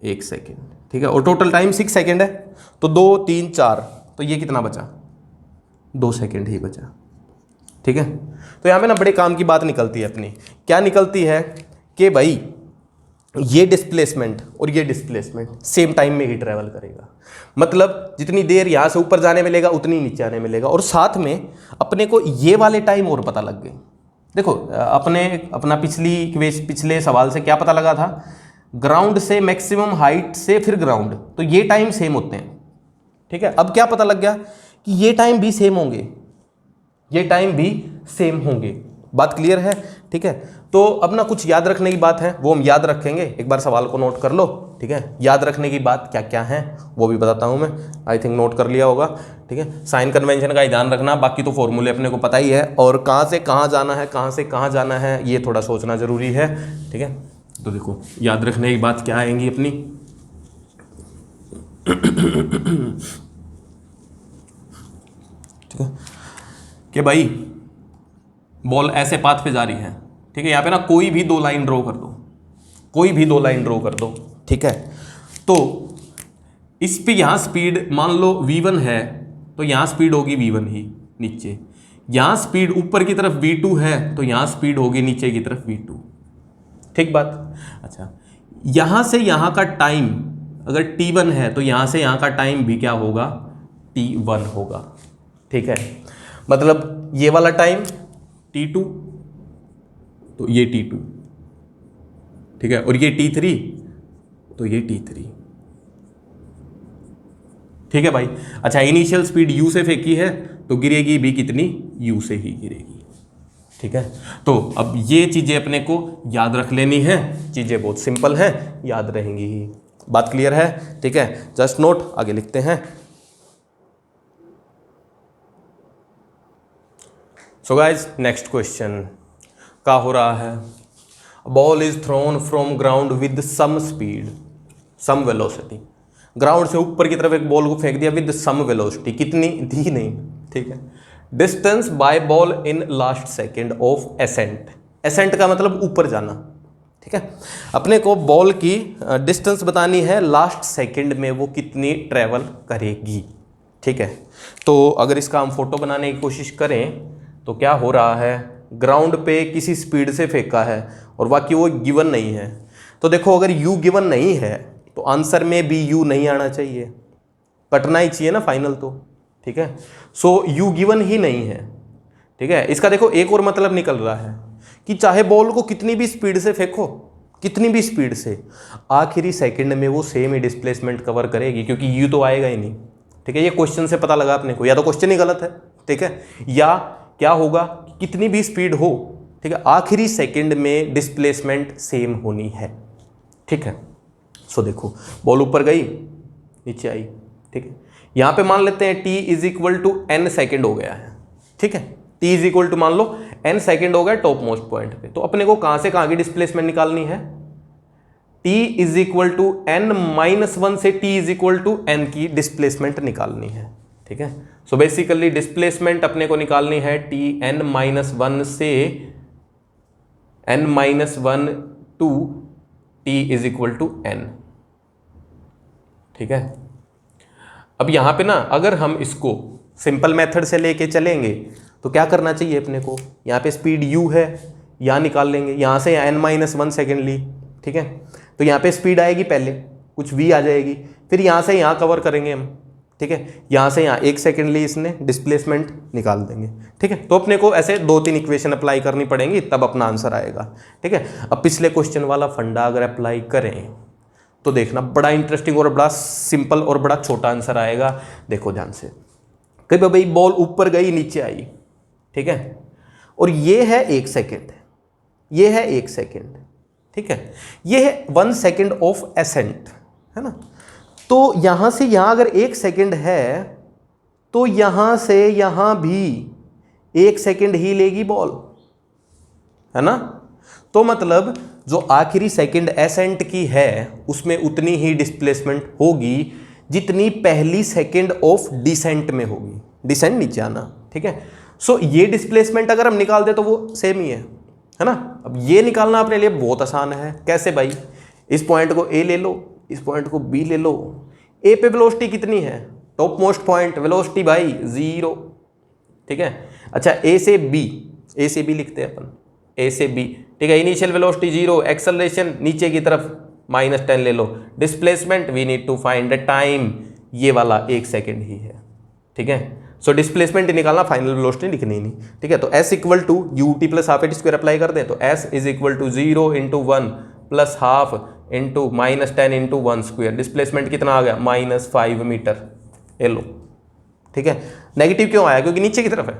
1 सेकेंड, ठीक है, और टोटल टाइम 6 सेकेंड है, तो 2 3 4, तो ये कितना बचा, 2 सेकेंड ही बचा, ठीक है। तो यहाँ पे ना बड़े काम की बात निकलती है अपनी, क्या निकलती है कि भाई ये डिस्प्लेसमेंट और ये डिस्प्लेसमेंट सेम टाइम में ही ट्रैवल करेगा, मतलब जितनी देर यहाँ से ऊपर जाने में लेगा उतनी नीचे आने में लेगा, और साथ में अपने को ये वाले टाइम और पता लग गए। देखो अपना पिछले सवाल से क्या पता लगा था, ग्राउंड से मैक्सिमम हाइट से फिर ग्राउंड, तो ये टाइम सेम होते हैं, ठीक है। अब क्या पता लग गया कि ये टाइम भी सेम होंगे, ये टाइम भी सेम होंगे, बात क्लियर है, ठीक है। तो अब ना कुछ याद रखने की बात है, वो हम याद रखेंगे, एक बार सवाल को नोट कर लो, ठीक है। याद रखने की बात क्या क्या है वो भी बताता हूँ मैं, आई थिंक नोट कर लिया होगा, ठीक है। साइन कन्वेंशन का ही ध्यान रखना, बाकी तो फॉर्मूले अपने को पता ही है, और कहाँ से कहाँ जाना है, कहाँ से कहाँ जाना है, ये थोड़ा सोचना जरूरी है, ठीक है। तो देखो याद रखने की बात क्या आएंगी अपनी, ठीक है, कि भाई बॉल ऐसे पाथ पे जा रही है, ठीक है, यहाँ पे ना कोई भी 2 लाइन ड्रॉ कर दो, कोई भी 2 लाइन ड्रॉ कर दो, ठीक है। तो इस पे यहाँ स्पीड मान लो v1 है, तो यहाँ स्पीड होगी v1 ही नीचे, यहाँ स्पीड ऊपर की तरफ v2 है, तो यहाँ स्पीड होगी नीचे की तरफ v2, ठीक बात। अच्छा, यहाँ से यहाँ का टाइम अगर t1 है, तो यहाँ से यहाँ का टाइम भी क्या होगा, t1 होगा, ठीक है। मतलब ये वाला टाइम t2, तो ये t2, ठीक है, और ये t3, तो ये t3, ठीक है भाई। अच्छा, इनिशियल स्पीड u से फेंकी है, तो गिरेगी भी कितनी, u से ही गिरेगी, ठीक है। तो अब ये चीजें अपने को याद रख लेनी है, चीजें बहुत सिंपल हैं, याद रहेंगी ही, बात क्लियर है, ठीक है। जस्ट नोट, आगे लिखते हैं। सो गाइज नेक्स्ट क्वेश्चन क्या हो रहा है, ball is thrown from ground with some speed some velocity, ground से ऊपर की तरफ एक बॉल को फेंक दिया विद सम वेलोसिटी, कितनी दी नहीं, ठीक है। Distance by ball in last second of ascent, ascent का मतलब ऊपर जाना, ठीक है। अपने को बॉल की डिस्टेंस बतानी है, लास्ट सेकेंड में वो कितनी ट्रेवल करेगी, ठीक है। तो अगर इसका हम फोटो बनाने की कोशिश करें, तो क्या हो रहा है, ग्राउंड पे किसी स्पीड से फेंका है और बाकी वो गिवन नहीं है, तो देखो अगर u गिवन नहीं है तो आंसर में भी u नहीं आना चाहिए, कटना ही चाहिए ना फाइनल तो, ठीक है। सो u गिवन ही नहीं है, ठीक है। इसका देखो एक और मतलब निकल रहा है कि चाहे बॉल को कितनी भी स्पीड से फेंको, कितनी भी स्पीड से, आखिरी सेकंड में वो सेम ही डिस्प्लेसमेंट कवर करेगी, क्योंकि u तो आएगा ही नहीं, ठीक है। ये क्वेश्चन से पता लगा अपने को, या तो क्वेश्चन ही गलत है, ठीक है, या क्या होगा, कितनी भी स्पीड हो, ठीक है, आखिरी सेकंड में डिस्प्लेसमेंट सेम होनी है, ठीक है। सो देखो बॉल ऊपर गई नीचे आई, ठीक है, यहाँ पे मान लेते हैं t is equal to n second हो गया है, ठीक है, t इज इक्वल टू मान लो n सेकेंड हो गया टॉप मोस्ट पॉइंट पे, तो अपने को कहाँ से कहाँ की डिस्प्लेसमेंट निकालनी है, t is equal to n-1 से t is equal to n की डिस्प्लेसमेंट निकालनी है, ठीक है। सो बेसिकली डिस्प्लेसमेंट अपने को निकालनी है n-1 से n-1 to t is equal to n, ठीक है। अब यहाँ पे ना अगर हम इसको सिंपल मेथड से लेके चलेंगे तो क्या करना चाहिए अपने को, यहाँ पे स्पीड u है, यहाँ निकाल लेंगे, यहाँ से n-1 सेकेंड ली, ठीक है, तो यहाँ पे स्पीड आएगी पहले, कुछ v आ जाएगी, फिर यहाँ से यहाँ कवर करेंगे हम, ठीक है, यहाँ से यहाँ 1 सेकेंड ली इसने, डिस्प्लेसमेंट निकाल देंगे, ठीक है। तो अपने को ऐसे 2-3 इक्वेशन अप्लाई करनी पड़ेंगी, तब अपना आंसर आएगा, ठीक है। अब पिछले क्वेश्चन वाला फंडा अगर अप्लाई करें तो देखना बड़ा इंटरेस्टिंग और बड़ा सिंपल और बड़ा छोटा आंसर आएगा। देखो ध्यान से, कभी भाई बॉल ऊपर गई नीचे आई, ठीक है, और ये है 1 सेकेंड, ये है 1 सेकेंड, ठीक है, ये है 1 सेकेंड ऑफ एसेंट, है ना। तो यहाँ से यहाँ अगर 1 सेकेंड है तो यहाँ से यहाँ भी 1 सेकेंड ही लेगी बॉल, है ना। तो मतलब जो आखिरी सेकेंड एसेंट की है उसमें उतनी ही डिस्प्लेसमेंट होगी जितनी पहली सेकेंड ऑफ डिसेंट में होगी, डिसेंड नीचे आना, ठीक है। सो ये डिस्प्लेसमेंट अगर हम निकाल दे तो वो सेम ही है ना। अब ये निकालना अपने लिए बहुत आसान है। कैसे भाई, इस पॉइंट को ए ले लो, इस पॉइंट को बी ले लो। ए पे वेलोसिटी कितनी है, टॉप मोस्ट पॉइंट वेलोसिटी भाई 0, ठीक है। अच्छा ए से बी लिखते हैं अपन, ए से बी, ठीक है। इनिशियल वेलोसिटी 0, एक्सेलरेशन नीचे की तरफ -10 ले लो। Displacement we need to find the time, ये वाला 1 सेकेंड ही है, ठीक है। सो डिस्प्लेसमेंट निकालना, फाइनल वेलोसिटी लिखनी नहीं, ठीक है। तो s equal to U T plus half A t square apply कर दें तो s is equal to 0 into 1 plus half into -10 into 1 square. Displacement कितना आ गया, -5 मीटर, ये लो, ठीक है। नेगेटिव क्यों आया, क्योंकि नीचे की तरफ है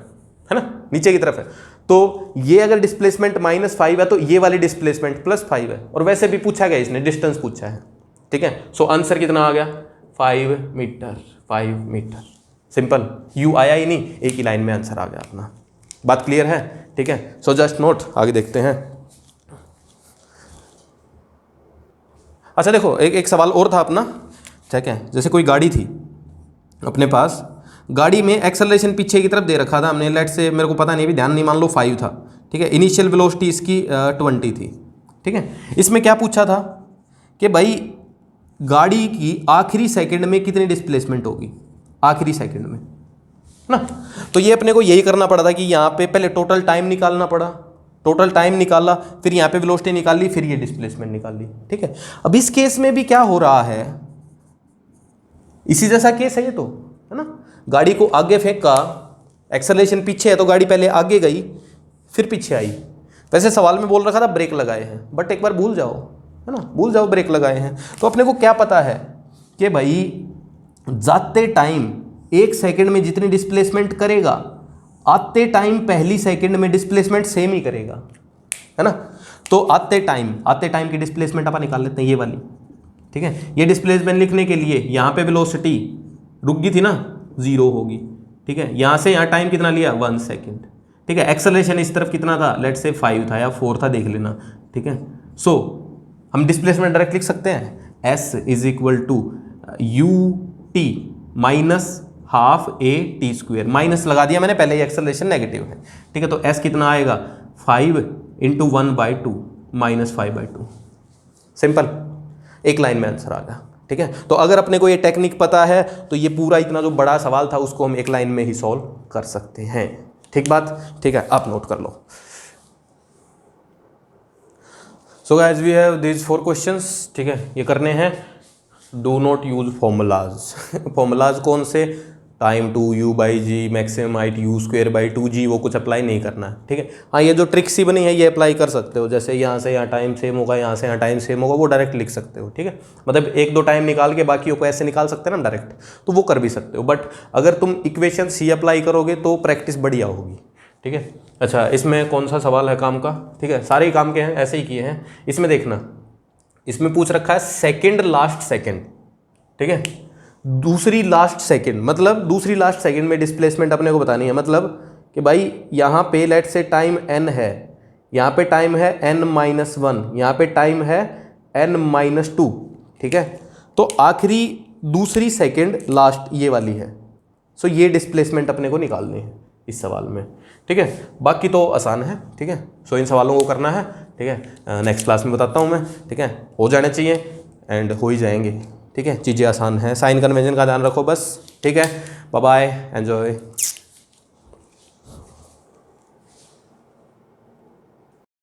ना, नीचे की तरफ है। तो ये अगर डिस्प्लेसमेंट -5 है तो ये वाली डिस्प्लेसमेंट +5 है, और वैसे भी पूछा गया, इसने डिस्टेंस पूछा है, ठीक है। सो आंसर कितना आ गया, 5 मीटर, 5 मीटर। सिंपल, यू आया ही नहीं, एक ही लाइन में आंसर आ गया अपना। बात क्लियर है, ठीक है। सो जस्ट नोट, आगे देखते हैं। अच्छा देखो, एक सवाल और था अपना, ठीक है। जैसे कोई गाड़ी थी अपने पास, गाड़ी में एक्सेलरेशन पीछे की तरफ दे रखा था हमने, लेट से मेरे को पता नहीं, भी ध्यान नहीं, मान लो 5 था, ठीक है। इनिशियल वेलोसिटी इसकी 20 थी, ठीक है। इसमें क्या पूछा था कि भाई गाड़ी की आखिरी सेकंड में कितनी डिस्प्लेसमेंट होगी, आखिरी सेकंड में ना। तो ये अपने को यही करना पड़ा था कि यहाँ पे पहले टोटल टाइम निकालना पड़ा, टोटल टाइम निकाला, फिर यहाँ पे वेलोसिटी निकाल ली, फिर ये डिस्प्लेसमेंट निकाल ली, ठीक है। अब इस केस में भी क्या हो रहा है, इसी जैसा केस है ये तो, है ना। गाड़ी को आगे फेंका, एक्सेलरेशन पीछे है तो गाड़ी पहले आगे गई फिर पीछे आई। वैसे सवाल में बोल रखा था ब्रेक लगाए हैं, बट एक बार भूल जाओ, है ना, भूल जाओ ब्रेक लगाए हैं। तो अपने को क्या पता है कि भाई जाते टाइम 1 सेकंड में जितनी डिस्प्लेसमेंट करेगा, आते टाइम पहली सेकंड में डिस्प्लेसमेंट सेम ही करेगा, है ना। तो आते टाइम की डिस्प्लेसमेंट अपन निकाल लेते हैं, ये वाली, ठीक है। ये डिस्प्लेसमेंट लिखने के लिए यहाँ पे वेलोसिटी रुक गई थी ना, 0 होगी, ठीक है। यहाँ से यहाँ टाइम कितना लिया, 1 सेकेंड, ठीक है। एक्सेलरेशन इस तरफ कितना था, लेट से 5 था या 4 था, देख लेना, ठीक है। सो हम डिस्प्लेसमेंट डायरेक्ट लिख सकते हैं, s is equal to you T minus half A T square, minus लगा दिया मैंने, पहले ही एक्सेलरेशन नेगेटिव है, ठीक है। तो s कितना आएगा, 5 इंटू 1/2 -5/2। सिंपल, एक लाइन में आंसर आ गया, ठीक है। तो अगर अपने को ये टेक्निक पता है तो ये पूरा इतना जो बड़ा सवाल था उसको हम एक लाइन में ही सॉल्व कर सकते हैं, ठीक बात, ठीक है। आप नोट कर लो। So guys we have these 4 questions, ठीक है, ये करने हैं। Do not use formulas. Formulas कौन से, time 2u/g, maximum height u²/2g, वो कुछ अप्लाई नहीं करना है, ठीक है। हाँ, ये जो ट्रिक सी बनी है ये अप्लाई कर सकते हो, जैसे यहाँ से यहाँ टाइम सेम होगा, यहाँ से यहाँ टाइम सेम होगा, वो डायरेक्ट लिख सकते हो, ठीक है। मतलब 1-2 टाइम निकाल के बाकियों को ऐसे निकाल सकते हैं ना डायरेक्ट, तो वो कर भी सकते हो। बट अगर तुम इक्वेशन सी अप्लाई करोगे तो प्रैक्टिस बढ़िया होगी, ठीक है। अच्छा, इसमें कौन सा सवाल है काम का, ठीक है, सारे ही काम के हैं, ऐसे ही किए हैं। इसमें देखना, इसमें पूछ रखा है सेकेंड लास्ट सेकेंड, ठीक है, दूसरी लास्ट सेकंड, मतलब दूसरी लास्ट सेकंड में डिस्प्लेसमेंट अपने को बतानी है। मतलब कि भाई यहाँ पे लेट से टाइम n है, यहाँ पे टाइम है n-1, यहाँ पे टाइम है n-2, ठीक है। तो आखिरी दूसरी सेकंड लास्ट ये वाली है। सो ये डिस्प्लेसमेंट अपने को निकालनी है इस सवाल में, ठीक है। बाकी तो आसान है, ठीक है। सो इन सवालों को करना है, ठीक है। नेक्स्ट क्लास में बताता हूँ मैं, ठीक है। हो जाने चाहिए एंड हो ही जाएंगे, ठीक है। चीज़ें आसान हैं, साइन कन्वेंशन का ध्यान रखो बस, ठीक है। Bye bye, enjoy.